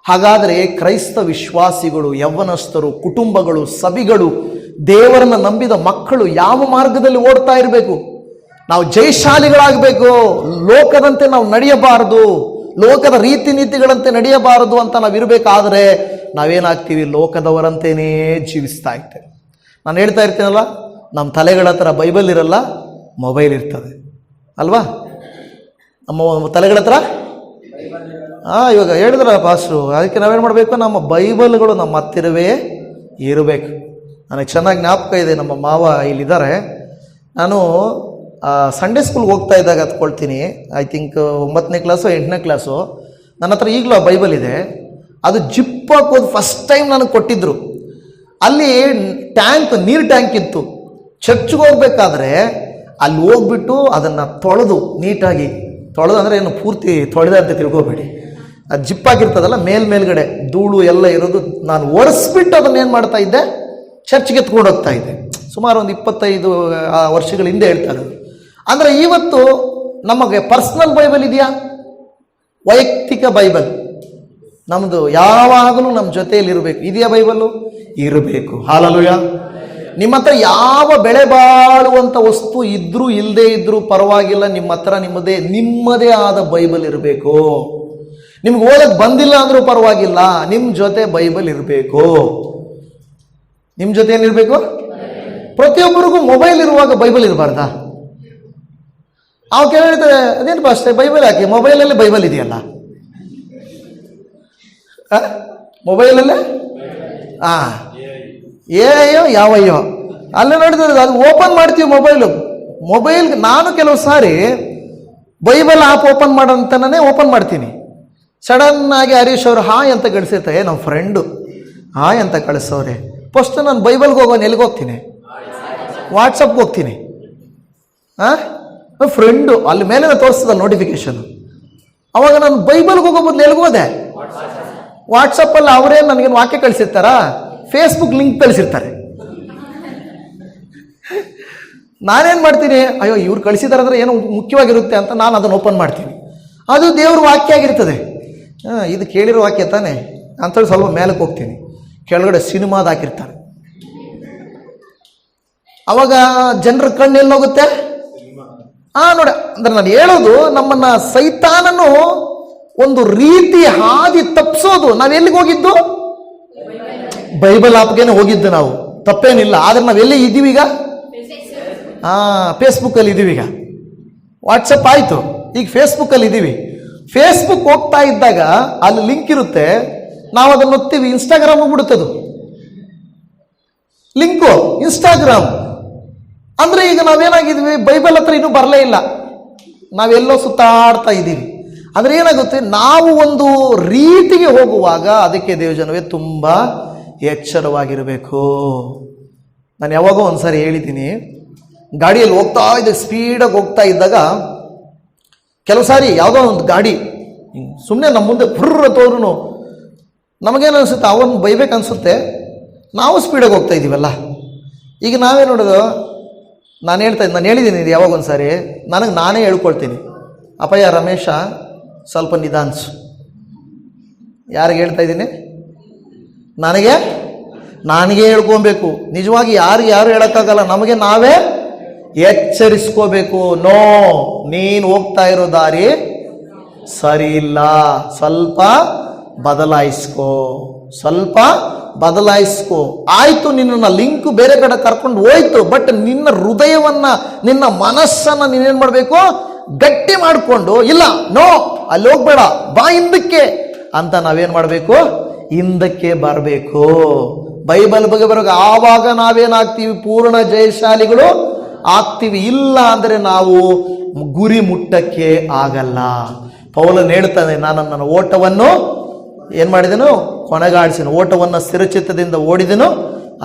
ಹಾಗಾದರೆ ಕ್ರೈಸ್ತ ವಿಶ್ವಾಸಿಗಳು, ಯವ್ವನಸ್ಥರು, ಕುಟುಂಬಗಳು, ಸಭೆಗಳು, ದೇವರನ್ನು ನಂಬಿದ ಮಕ್ಕಳು ಯಾವ ಮಾರ್ಗದಲ್ಲಿ ಓಡ್ತಾ ಇರಬೇಕು? ನಾವು ಜಯಶಾಲಿಗಳಾಗಬೇಕು. ಲೋಕದಂತೆ ನಾವು ನಡೆಯಬಾರದು, ಲೋಕದ ರೀತಿ ನೀತಿಗಳಂತೆ ನಡೆಯಬಾರದು ಅಂತ ನಾವು ಇರಬೇಕಾದ್ರೆ ನಾವೇನಾಗ್ತೀವಿ? ಲೋಕದವರಂತೆಯೇ ಜೀವಿಸ್ತಾ ಇರ್ತೇವೆ. ನಾನು ಹೇಳ್ತಾ ಇರ್ತೀನಲ್ಲ, ನಮ್ಮ ತಲೆಗಳ ಹತ್ರ ಬೈಬಲ್ ಇರಲ್ಲ, ಮೊಬೈಲ್ ಇರ್ತದೆ ಅಲ್ವಾ? ನಮ್ಮ ತಲೆಗಳ ಹತ್ರ ಇವಾಗ ಹೇಳಿದ್ರ ಪಾಸ್ರು, ಅದಕ್ಕೆ ನಾವೇನು ಮಾಡಬೇಕು? ನಮ್ಮ ಬೈಬಲ್ಗಳು ನಮ್ಮ ಹತ್ತಿರವೇ ಇರಬೇಕು. ನನಗೆ ಚೆನ್ನಾಗಿ ಜ್ಞಾಪಕ ಇದೆ, ನಮ್ಮ ಮಾವ ಇಲ್ಲಿದ್ದಾರೆ. ನಾನು ಸಂಡೇ ಸ್ಕೂಲ್ಗೆ ಹೋಗ್ತಾ ಇದ್ದಾಗ ಹತ್ಕೊಳ್ತೀನಿ, ಐ ಥಿಂಕ್ 9ನೇ ಕ್ಲಾಸು 8ನೇ ಕ್ಲಾಸು. ನನ್ನ ಹತ್ರ ಈಗಲೂ ಆ ಬೈಬಲ್ ಇದೆ. ಅದು ಜಿಪ್ ಹಾಕೋದು ಫಸ್ಟ್ ಟೈಮ್ ನನಗೆ ಕೊಟ್ಟಿದ್ದರು. ಅಲ್ಲಿ ನೀರು ಟ್ಯಾಂಕ್ ಇತ್ತು. ಚರ್ಚ್ಗೆ ಹೋಗ್ಬೇಕಾದ್ರೆ ಅಲ್ಲಿ ಹೋಗ್ಬಿಟ್ಟು ಅದನ್ನು ತೊಳೆದು ನೀಟಾಗಿ ತೊಳೆದು, ಅಂದರೆ ಏನು ಪೂರ್ತಿ ತೊಳೆದ ಅಂತ ತಿಳ್ಕೊಬೇಡಿ, ಅದು ಜಿಪ್ಪಾಗಿರ್ತದಲ್ಲ ಮೇಲ್ಗಡೆ ಧೂಳು ಎಲ್ಲ ಇರೋದು, ನಾನು ಒರೆಸ್ಬಿಟ್ಟು ಅದನ್ನು ಏನು ಮಾಡ್ತಾ ಇದ್ದೆ? ಚರ್ಚ್ಗೆ ಎತ್ಕೊಂಡು ಹೋಗ್ತಾ ಇದ್ದೆ. ಸುಮಾರು ಒಂದು 25 ವರ್ಷಗಳ ಹಿಂದೆ ಹೇಳ್ತಾ ಇರೋದು. ಅಂದರೆ ಇವತ್ತು ನಮಗೆ ಪರ್ಸ್ನಲ್ ಬೈಬಲ್ ಇದೆಯಾ? ವೈಯಕ್ತಿಕ ಬೈಬಲ್ ನಮ್ಮದು ಯಾವಾಗಲೂ ನಮ್ಮ ಜೊತೆಯಲ್ಲಿ ಇರಬೇಕು. ಇದೆಯಾ ಬೈಬಲ್ಲು? ಇರಬೇಕು. ಹಾಲೆಲೂಯಾ. ನಿಮ್ಮ ಹತ್ರ ಯಾವ ಬೆಳೆ ಬಾಳುವಂಥ ವಸ್ತು ಇದ್ರೂ ಇಲ್ಲದೇ ಇದ್ರೂ ಪರವಾಗಿಲ್ಲ, ನಿಮ್ಮ ಹತ್ರ ನಿಮ್ಮದೇ ಆದ ಬೈಬಲ್ ಇರಬೇಕು. ನಿಮ್ಗೆ ಓದಕ್ಕೆ ಬಂದಿಲ್ಲ ಅಂದರೂ ಪರವಾಗಿಲ್ಲ, ನಿಮ್ಮ ಜೊತೆ ಬೈಬಲ್ ಇರಬೇಕು. ನಿಮ್ಮ ಜೊತೆ ಏನಿರಬೇಕು? ಪ್ರತಿಯೊಬ್ಬರಿಗೂ ಮೊಬೈಲ್ ಇರುವಾಗ ಬೈಬಲ್ ಇರಬಾರ್ದಾ? ಅವು ಕೇಳಿ ಹೇಳ್ತಾರೆ, ಅದೇನಪ್ಪ ಅಷ್ಟೇ ಬೈಬಲ್ ಹಾಕಿ, ಮೊಬೈಲಲ್ಲೇ ಬೈಬಲ್ ಇದೆಯಲ್ಲ, ಮೊಬೈಲಲ್ಲೇ ಏಯೋ ಯಾವಯ್ಯೋ ಅಲ್ಲೇ ನೋಡಿದ್ರೆ ಅದು ಓಪನ್ ಮಾಡ್ತೀವಿ ಮೊಬೈಲ್. ನಾನು ಕೆಲವು ಸಾರಿ ಬೈಬಲ್ ಆ್ಯಪ್ ಓಪನ್ ಮಾಡೋಂತನೇ ಓಪನ್ ಮಾಡ್ತೀನಿ. ಸಡನ್ ಆಗಿ ಹರೀಶ್ ಅವರು ಹಾಯ್ ಅಂತ ಕಳಿಸಿರ್ತಾರೆ, ನಮ್ಮ ಫ್ರೆಂಡು ಹಾಯ್ ಅಂತ ಕಳಿಸೋರೆ. ಫಸ್ಟ್ ನಾನು ಬೈಬಲ್ಗೆ ಹೋಗೋನು ಎಲ್ಲಿಗೆ ಹೋಗ್ತೀನಿ? ವಾಟ್ಸಪ್ಗೆ ಹೋಗ್ತೀನಿ. ಫ್ರೆಂಡು ಅಲ್ಲಿ ಮೇಲೆ ತೋರಿಸ್ತದಲ್ಲ ನೋಟಿಫಿಕೇಶನ್. ಅವಾಗ ನಾನು ಬೈಬಲ್ಗೆ ಹೋಗೋ ಬದಲು ಎಲ್ಲಿಗೆ ಹೋದೆ? ವಾಟ್ಸಪ್ಪಲ್ಲಿ ಅವರೇ ನನಗೇನು ವಾಕ್ಯ ಕಳಿಸಿರ್ತಾರಾ? Facebook link ಕಳಿಸಿರ್ತಾರೆ. ನಾನೇನು ಮಾಡ್ತೀನಿ? ಅಯ್ಯೋ ಇವ್ರು ಕಳಿಸಿದಾರೆ ಅಂದರೆ ಏನೋ ಮುಖ್ಯವಾಗಿರುತ್ತೆ ಅಂತ ನಾನು ಅದನ್ನು ಓಪನ್ ಮಾಡ್ತೀನಿ. ಅದು ದೇವ್ರ ವಾಕ್ಯ ಆಗಿರ್ತದೆ. ಇದು ಕೇಳಿರೋ ವಾಕ್ಯ ತಾನೆ ಅಂತೇಳಿ ಸ್ವಲ್ಪ ಮೇಲಕ್ಕೆ ಹೋಗ್ತೀನಿ. ಕೆಳಗಡೆ ಸಿನಿಮಾದ ಹಾಕಿರ್ತಾರೆ. ಅವಾಗ ಜನರ ಕಣ್ಣು ಎಲ್ಲೋಗುತ್ತೆ? ನೋಡಿ, ಅಂದ್ರೆ ನಾನು ಹೇಳೋದು, ನಮ್ಮನ್ನ ಸೈತಾನನು ಒಂದು ರೀತಿ ಹಾದಿ ತಪ್ಪಿಸೋದು. ನಾವೆಲ್ಲಿಗೆ ಹೋಗಿದ್ದು? ಬೈಬಲ್ ಆಪ್ಗೇನೆ ಹೋಗಿದ್ದು ನಾವು, ತಪ್ಪೇನಿಲ್ಲ. ಆದ್ರೆ ನಾವೆಲ್ಲಿ ಇದ್ದೀವಿ ಈಗ? ಫೇಸ್ಬುಕ್ಕಲ್ಲಿ ಇದ್ದೀವಿ. ಈಗ ವಾಟ್ಸಪ್ ಆಯಿತು, ಈಗ ಫೇಸ್ಬುಕ್ಕಲ್ಲಿ ಇದ್ದೀವಿ. ಫೇಸ್ಬುಕ್ ಹೋಗ್ತಾ ಇದ್ದಾಗ ಅಲ್ಲಿ ಲಿಂಕ್ ಇರುತ್ತೆ, ನಾವು ಅದನ್ನು ಒತ್ತೀವಿ, ಇನ್ಸ್ಟಾಗ್ರಾಮ್ ಹೋಗ್ಬಿಡುತ್ತದು ಲಿಂಕು. ಇನ್ಸ್ಟಾಗ್ರಾಮ್ ಅಂದರೆ ಈಗ ನಾವೇನಾಗಿದ್ವಿ? ಬೈಬಲ್ ಹತ್ರ ಇನ್ನೂ ಬರಲೇ ಇಲ್ಲ. ನಾವೆಲ್ಲೋ ಸುತ್ತಾಡ್ತಾ ಇದ್ದೀವಿ. ಆದರೆ ಏನಾಗುತ್ತೆ, ನಾವು ಒಂದು ರೀತಿಗೆ ಹೋಗುವಾಗ ಅದಕ್ಕೆ ದೇವಜನವೇ ತುಂಬ ಎಚ್ಚರವಾಗಿರಬೇಕು. ನಾನು ಯಾವಾಗೋ ಒಂದ್ಸಾರಿ ಹೇಳಿದ್ದೀನಿ, ಗಾಡಿಯಲ್ಲಿ ಹೋಗ್ತಾ ಇದ್ದೆ, ಸ್ಪೀಡಾಗಿ ಹೋಗ್ತಾ ಇದ್ದಾಗ ಕೆಲವು ಸಾರಿ ಯಾವುದೋ ಒಂದು ಗಾಡಿ ಸುಮ್ಮನೆ ನಮ್ಮ ಮುಂದೆ ಫುರ್ರ ತೋರು ನಮಗೇನು ಅನಿಸುತ್ತೆ, ಅವನು ಬೈಬೇಕು ಅನಿಸುತ್ತೆ. ನಾವು ಸ್ಪೀಡಾಗಿ ಹೋಗ್ತಾ ಇದ್ದೀವಲ್ಲ. ಈಗ ನಾವೇ ನೋಡೋದು, ನಾನು ಹೇಳಿದ್ದೀನಿ ಇದು ಯಾವಾಗ ಒಂದು ಸಾರಿ, ನಾನೇ ಹೇಳ್ಕೊಳ್ತೀನಿ, ಅಪ್ಪಯ್ಯ ರಮೇಶ ಸ್ವಲ್ಪ ನಿಧಾನಿಸು. ಯಾರಿಗೆ ಹೇಳ್ತಾ ಇದ್ದೀನಿ? ನನಗೆ ಹೇಳ್ಕೊಬೇಕು. ನಿಜವಾಗಿ ಯಾರು ಹೇಳೋಕ್ಕಾಗಲ್ಲ, ನಮಗೆ ನಾವೇ ಎಚ್ಚರಿಸ್ಕೋಬೇಕು. ನೋ, ನೀನು ಹೋಗ್ತಾ ಇರೋ ದಾರಿ ಸರಿ ಇಲ್ಲ, ಸ್ವಲ್ಪ ಬದಲಾಯಿಸ್ಕೋ. ಆಯ್ತು, ನಿನ್ನ ಲಿಂಕ್ ಬೇರೆ ಕಡೆ ಕರ್ಕೊಂಡು ಹೋಯ್ತು, ಬಟ್ ನಿನ್ನ ಹೃದಯವನ್ನ, ನಿನ್ನ ಮನಸ್ಸನ್ನ ನೀನೇನ್ ಮಾಡಬೇಕು, ಗಟ್ಟಿ ಮಾಡಿಕೊಂಡು, ಇಲ್ಲ ನೋ ಅಲ್ಲಿ ಹೋಗ್ಬೇಡ, ಬಾ ಹಿಂದಕ್ಕೆ ಅಂತ ನಾವೇನ್ ಮಾಡಬೇಕು, ಹಿಂದಕ್ಕೆ ಬರಬೇಕು. ಬೈಬಲ್ ಬಗ್ಗೆ ಬರೋ ಆವಾಗ ನಾವೇನಾಗ್ತೀವಿ, ಪೂರ್ಣ ಜಯಶಾಲಿಗಳು ಆಗ್ತೀವಿ. ಇಲ್ಲ ಅಂದರೆ ನಾವು ಗುರಿ ಮುಟ್ಟಕ್ಕೆ ಆಗಲ್ಲ. ಪೌಲನು ಹೇಳ್ತಾನೆ, ನಾನು ನನ್ನ ಓಟವನ್ನು ಏನು ಮಾಡಿದೆನು, ಕೊನೆಗಾಣಿಸಿನು. ಓಟವನ್ನು ಸ್ಥಿರಚಿತ್ತದಿಂದ ಓಡಿದೆನು,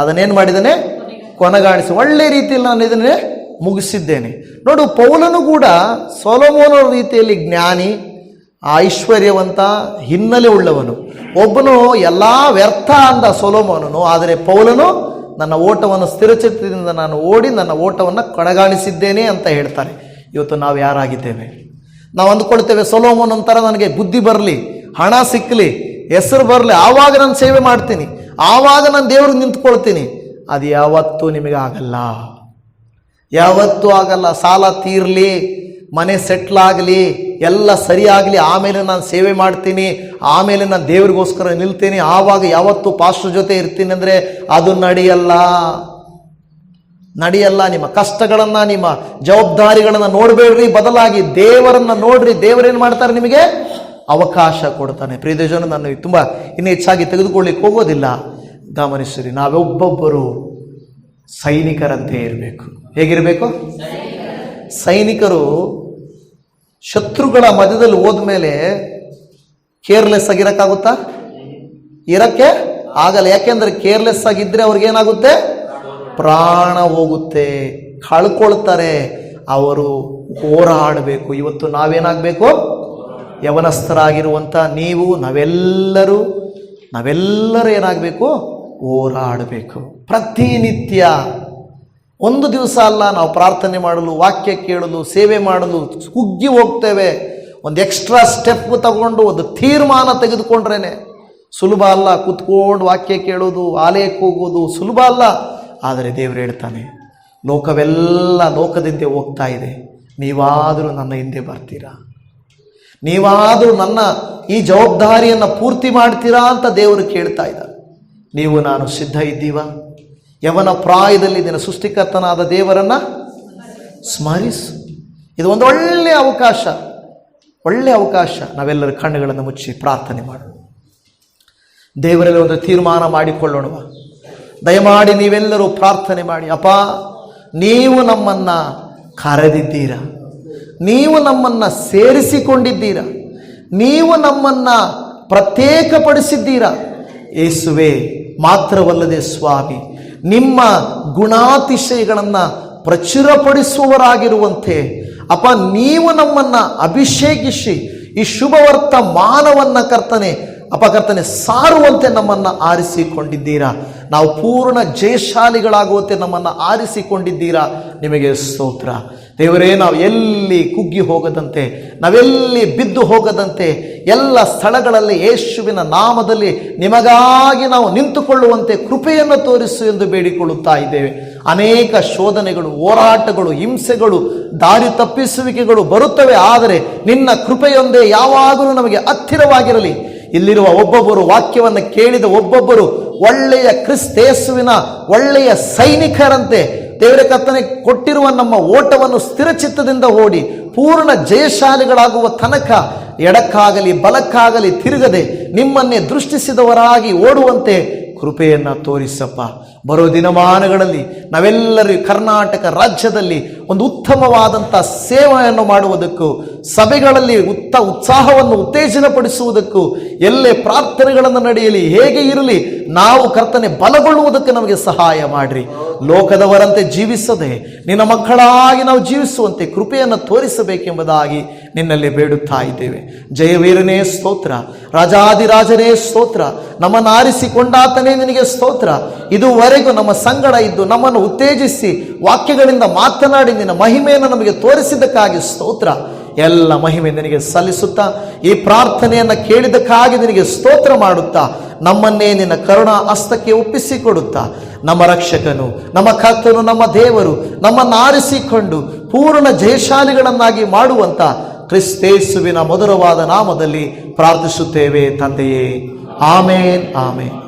ಅದನ್ನೇನು ಮಾಡಿದ್ದೇನೆ, ಕೊನೆಗಾಣಿಸಿ ಒಳ್ಳೆ ರೀತಿಯಲ್ಲಿ ನಾನು ಇದನ್ನೇ ಮುಗಿಸಿದ್ದೇನೆ. ನೋಡು, ಪೌಲನು ಕೂಡ ಸೊಲೊಮೋನ ರೀತಿಯಲ್ಲಿ ಜ್ಞಾನಿ, ಐಶ್ವರ್ಯವಂತ, ಹಿನ್ನೆಲೆ ಉಳ್ಳವನು. ಒಬ್ಬನು ಎಲ್ಲ ವ್ಯರ್ಥ ಅಂದ ಸೊಲೊಮೋನನು, ಆದರೆ ಪೌಲನು ನನ್ನ ಓಟವನ್ನು ಸ್ಥಿರಚಿತ್ತದಿಂದ ನಾನು ಓಡಿ ನನ್ನ ಓಟವನ್ನು ಕೊನೆಗಾಣಿಸಿದ್ದೇನೆ ಅಂತ ಹೇಳ್ತಾರೆ. ಇವತ್ತು ನಾವು ಯಾರಾಗಿದ್ದೇವೆ? ನಾವು ಅಂದ್ಕೊಳ್ತೇವೆ, ಸೊಲೊಮೋನ್ ಒಂಥರ ನನಗೆ ಬುದ್ಧಿ ಬರಲಿ, ಹಣ ಸಿಕ್ಕಲಿ, ಹೆಸರು ಬರಲಿ, ಆವಾಗ ನಾನು ಸೇವೆ ಮಾಡ್ತೀನಿ, ಆವಾಗ ನಾನು ದೇವ್ರಿಗೆ ನಿಂತ್ಕೊಳ್ತೀನಿ. ಅದು ಯಾವತ್ತೂ ನಿಮಗೆ ಆಗಲ್ಲ, ಯಾವತ್ತೂ ಆಗಲ್ಲ. ಸಾಲ ತೀರ್ಲಿ, ಮನೆ ಸೆಟ್ಲ್ ಆಗಲಿ, ಎಲ್ಲ ಸರಿಯಾಗಲಿ, ಆಮೇಲೆ ನಾನು ಸೇವೆ ಮಾಡ್ತೀನಿ, ಆಮೇಲೆ ನಾನು ದೇವ್ರಿಗೋಸ್ಕರ ನಿಲ್ತೀನಿ, ಆವಾಗ ಯಾವತ್ತೂ ಪಾಸ್ಟರ್ ಜೊತೆ ಇರ್ತೀನಿ ಅಂದರೆ ಅದು ನಡೆಯಲ್ಲ. ನಿಮ್ಮ ಕಷ್ಟಗಳನ್ನು, ನಿಮ್ಮ ಜವಾಬ್ದಾರಿಗಳನ್ನು ನೋಡಬೇಡ್ರಿ, ಬದಲಾಗಿ ದೇವರನ್ನು ನೋಡ್ರಿ. ದೇವರೇನು ಮಾಡ್ತಾರೆ, ನಿಮಗೆ ಅವಕಾಶ ಕೊಡ್ತಾನೆ. ಪ್ರಿಯಜನ, ನಾನು ತುಂಬ ಇನ್ನೂ ಹೆಚ್ಚಾಗಿ ತೆಗೆದುಕೊಳ್ಳಿಕ್ಕೆ ಹೋಗೋದಿಲ್ಲ. ಗಮನಿಸಿರಿ, ನಾವೊಬ್ಬೊಬ್ಬರು ಸೈನಿಕರಂತೆ ಇರಬೇಕು. ಹೇಗಿರಬೇಕು? ಸೈನಿಕರು ಶತ್ರುಗಳ ಮಧ್ಯದಲ್ಲಿ ಹೋದ್ಮೇಲೆ ಕೇರ್ಲೆಸ್ ಆಗಿರಕ್ಕಾಗುತ್ತಾ? ಇರಕ್ಕೆ ಆಗಲ್ಲ. ಯಾಕೆಂದ್ರೆ ಕೇರ್ಲೆಸ್ ಆಗಿದ್ರೆ ಅವ್ರಿಗೇನಾಗುತ್ತೆ, ಪ್ರಾಣ ಹೋಗುತ್ತೆ, ಕಳ್ಕೊಳ್ತಾರೆ. ಅವರು ಹೋರಾಡಬೇಕು. ಇವತ್ತು ನಾವೇನಾಗಬೇಕು? ಯವನಸ್ಥರಾಗಿರುವಂಥ ನೀವು, ನಾವೆಲ್ಲರೂ ಏನಾಗಬೇಕು? ಹೋರಾಡಬೇಕು. ಪ್ರತಿನಿತ್ಯ, ಒಂದು ದಿವಸ ಅಲ್ಲ, ನಾವು ಪ್ರಾರ್ಥನೆ ಮಾಡಲು, ವಾಕ್ಯ ಕೇಳಲು, ಸೇವೆ ಮಾಡಲು ಕುಗ್ಗಿ ಹೋಗ್ತೇವೆ. ಒಂದು ಎಕ್ಸ್ಟ್ರಾ ಸ್ಟೆಪ್ ತಗೊಂಡು ಒಂದು ತೀರ್ಮಾನ ತೆಗೆದುಕೊಂಡ್ರೇನೆ ಸುಲಭ ಅಲ್ಲ. ಕುತ್ಕೊಂಡು ವಾಕ್ಯ ಕೇಳೋದು, ಆಲಯಕ್ಕೆ ಹೋಗೋದು ಸುಲಭ ಅಲ್ಲ. ಆದರೆ ದೇವರು ಹೇಳ್ತಾನೆ, ಲೋಕವೆಲ್ಲ ಲೋಕದಿಂದ ಹೋಗ್ತಾ ಇದೆ, ನೀವಾದರೂ ನನ್ನ ಹಿಂದೆ ಬರ್ತೀರಾ, ನೀವಾದರೂ ನನ್ನ ಈ ಜವಾಬ್ದಾರಿಯನ್ನು ಪೂರ್ತಿ ಮಾಡ್ತೀರಾ ಅಂತ ದೇವರು ಕೇಳ್ತಾ ಇದ್ದಾರೆ. ನೀವು ನಾನು ಸಿದ್ಧ ಇದ್ದೀವ? ಯವನ ಪ್ರಾಯದಲ್ಲಿ ದಿನ ಸೃಷ್ಟಿಕರ್ತನಾದ ದೇವರನ್ನು ಸ್ಮರಿಸು. ಇದು ಒಂದು ಒಳ್ಳೆಯ ಅವಕಾಶ. ನಾವೆಲ್ಲರ ಕಣ್ಣುಗಳನ್ನು ಮುಚ್ಚಿ ಪ್ರಾರ್ಥನೆ ಮಾಡೋಣ. ದೇವರಲ್ಲಿ ಒಂದು ತೀರ್ಮಾನ ಮಾಡಿಕೊಳ್ಳೋಣ. ದಯಮಾಡಿ ನೀವೆಲ್ಲರೂ ಪ್ರಾರ್ಥನೆ ಮಾಡಿ. ಅಪ್ಪ, ನೀವು ನಮ್ಮನ್ನು ಕರೆದಿದ್ದೀರಾ, ನೀವು ನಮ್ಮನ್ನು ಸೇರಿಸಿಕೊಂಡಿದ್ದೀರಾ, ನೀವು ನಮ್ಮನ್ನು ಪ್ರತ್ಯೇಕಪಡಿಸಿದ್ದೀರಾ. ಯೇಸುವೆ, ಮಾತ್ರವಲ್ಲದೆ ಸ್ವಾಮಿ, ನಿಮ್ಮ ಗುಣಾತಿಶಯಗಳನ್ನು ಪ್ರಚುರಪಡಿಸುವವರಾಗಿರುವಂತೆ ಅಪ್ಪ, ನೀವು ನಮ್ಮನ್ನು ಅಭಿಷೇಕಿಸಿ ಈ ಶುಭವರ್ತಮಾನವನ್ನು ಕರ್ತನೆ ಸಾರುವಂತೆ ನಮ್ಮನ್ನು ಆರಿಸಿಕೊಂಡಿದ್ದೀರಾ. ನಾವು ಪೂರ್ಣ ಜಯಶಾಲಿಗಳಾಗುವಂತೆ ನಮ್ಮನ್ನು ಆರಿಸಿಕೊಂಡಿದ್ದೀರಾ. ನಿಮಗೆ ಸ್ತೋತ್ರ ದೇವರೇ. ನಾವು ಎಲ್ಲಿ ಕುಗ್ಗಿ ಹೋಗದಂತೆ, ನಾವೆಲ್ಲಿ ಬಿದ್ದು ಹೋಗದಂತೆ, ಎಲ್ಲ ಸ್ಥಳಗಳಲ್ಲಿ ಯೇಸುವಿನ ನಾಮದಲ್ಲಿ ನಿಮಗಾಗಿ ನಾವು ನಿಂತುಕೊಳ್ಳುವಂತೆ ಕೃಪೆಯನ್ನು ತೋರಿಸು ಎಂದು ಬೇಡಿಕೊಳ್ಳುತ್ತಾ ಇದ್ದೇವೆ. ಅನೇಕ ಶೋಧನೆಗಳು, ಹೋರಾಟಗಳು, ಹಿಂಸೆಗಳು, ದಾರಿ ತಪ್ಪಿಸುವಿಕೆಗಳು ಬರುತ್ತವೆ. ಆದರೆ ನಿನ್ನ ಕೃಪೆಯೊಂದೇ ಯಾವಾಗಲೂ ನಮಗೆ ಹತ್ತಿರವಾಗಿರಲಿ. ಇಲ್ಲಿರುವ ಒಬ್ಬೊಬ್ಬರು, ವಾಕ್ಯವನ್ನು ಕೇಳಿದ ಒಬ್ಬೊಬ್ಬರು ಒಳ್ಳೆಯ ಕ್ರಿಸ್ತೇಸುವಿನ ಒಳ್ಳೆಯ ಸೈನಿಕರಂತೆ ದೇವರ ಕರ್ತನೆ ಕೊಟ್ಟಿರುವ ನಮ್ಮ ಓಟವನ್ನು ಸ್ಥಿರಚಿತ್ತದಿಂದ ಓಡಿ ಪೂರ್ಣ ಜಯಶಾಲಿಗಳಾಗುವ ತನಕ ಎಡಕ್ಕಾಗಲಿ ಬಲಕ್ಕಾಗಲಿ ತಿರುಗದೆ ನಿಮ್ಮನ್ನೇ ದೃಷ್ಟಿಸಿದವರಾಗಿ ಓಡುವಂತೆ ಕೃಪೆಯನ್ನು ತೋರಿಸಪ್ಪ. ಬರೋ ದಿನಮಾನಗಳಲ್ಲಿ ನಾವೆಲ್ಲರೂ ಕರ್ನಾಟಕ ರಾಜ್ಯದಲ್ಲಿ ಒಂದು ಉತ್ತಮವಾದಂಥ ಸೇವೆಯನ್ನು ಮಾಡುವುದಕ್ಕೂ, ಸಭೆಗಳಲ್ಲಿ ಉತ್ಸಾಹವನ್ನು ಉತ್ತೇಜನಪಡಿಸುವುದಕ್ಕೂ, ಎಲ್ಲೇ ಪ್ರಾರ್ಥನೆಗಳನ್ನು ನಡೆಯಲಿ, ಹೇಗೆ ಇರಲಿ, ನಾವು ಕರ್ತನೆ ಬಲಗೊಳ್ಳುವುದಕ್ಕೆ ನಮಗೆ ಸಹಾಯ ಮಾಡಿರಿ. ಲೋಕದವರಂತೆ ಜೀವಿಸದೆ ನಿನ್ನ ಮಕ್ಕಳಾಗಿ ನಾವು ಜೀವಿಸುವಂತೆ ಕೃಪೆಯನ್ನು ತೋರಿಸಬೇಕೆಂಬುದಾಗಿ ನಿನ್ನಲ್ಲಿ ಬೇಡುತ್ತಾ ಇದ್ದೇವೆ. ಜಯವೀರನೇ ಸ್ತೋತ್ರ, ರಾಜಾದಿರಾಜನೇ ಸ್ತೋತ್ರ, ನಮ್ಮನ್ನು ಆರಿಸಿಕೊಂಡಾತನೇ ನಿನಗೆ ಸ್ತೋತ್ರ. ಇದುವರೆಗೂ ನಮ್ಮ ಸಂಗಡ ಇದ್ದು ನಮ್ಮನ್ನು ಉತ್ತೇಜಿಸಿ ವಾಕ್ಯಗಳಿಂದ ಮಾತನಾಡಿ ನಿನ್ನ ಮಹಿಮೆಯನ್ನು ನಮಗೆ ತೋರಿಸಿದ್ದಕ್ಕಾಗಿ ಸ್ತೋತ್ರ. ಎಲ್ಲ ಮಹಿಮೆ ನಿನಗೆ ಸಲ್ಲಿಸುತ್ತಾ, ಈ ಪ್ರಾರ್ಥನೆಯನ್ನು ಕೇಳಿದ್ದಕ್ಕಾಗಿ ನಿನಗೆ ಸ್ತೋತ್ರ ಮಾಡುತ್ತಾ, ನಮ್ಮನ್ನೇ ನಿನ್ನ ಕರುಣಾ ಹಸ್ತಕ್ಕೆ ಒಪ್ಪಿಸಿಕೊಡುತ್ತಾ, ನಮ್ಮ ರಕ್ಷಕನು, ನಮ್ಮ ಕರ್ತನು, ನಮ್ಮ ದೇವರು ನಮ್ಮನ್ನು ಆರಿಸಿಕೊಂಡು ಪೂರ್ಣ ಜಯಶಾಲಿಗಳನ್ನಾಗಿ ಮಾಡುವಂತ ಕ್ರಿಸ್ತೇಸುವಿನ ಮಧುರವಾದ ನಾಮದಲ್ಲಿ ಪ್ರಾರ್ಥಿಸುತ್ತೇವೆ ತಂದೆಯೇ. ಆಮೇನ್, ಆಮೇನ್.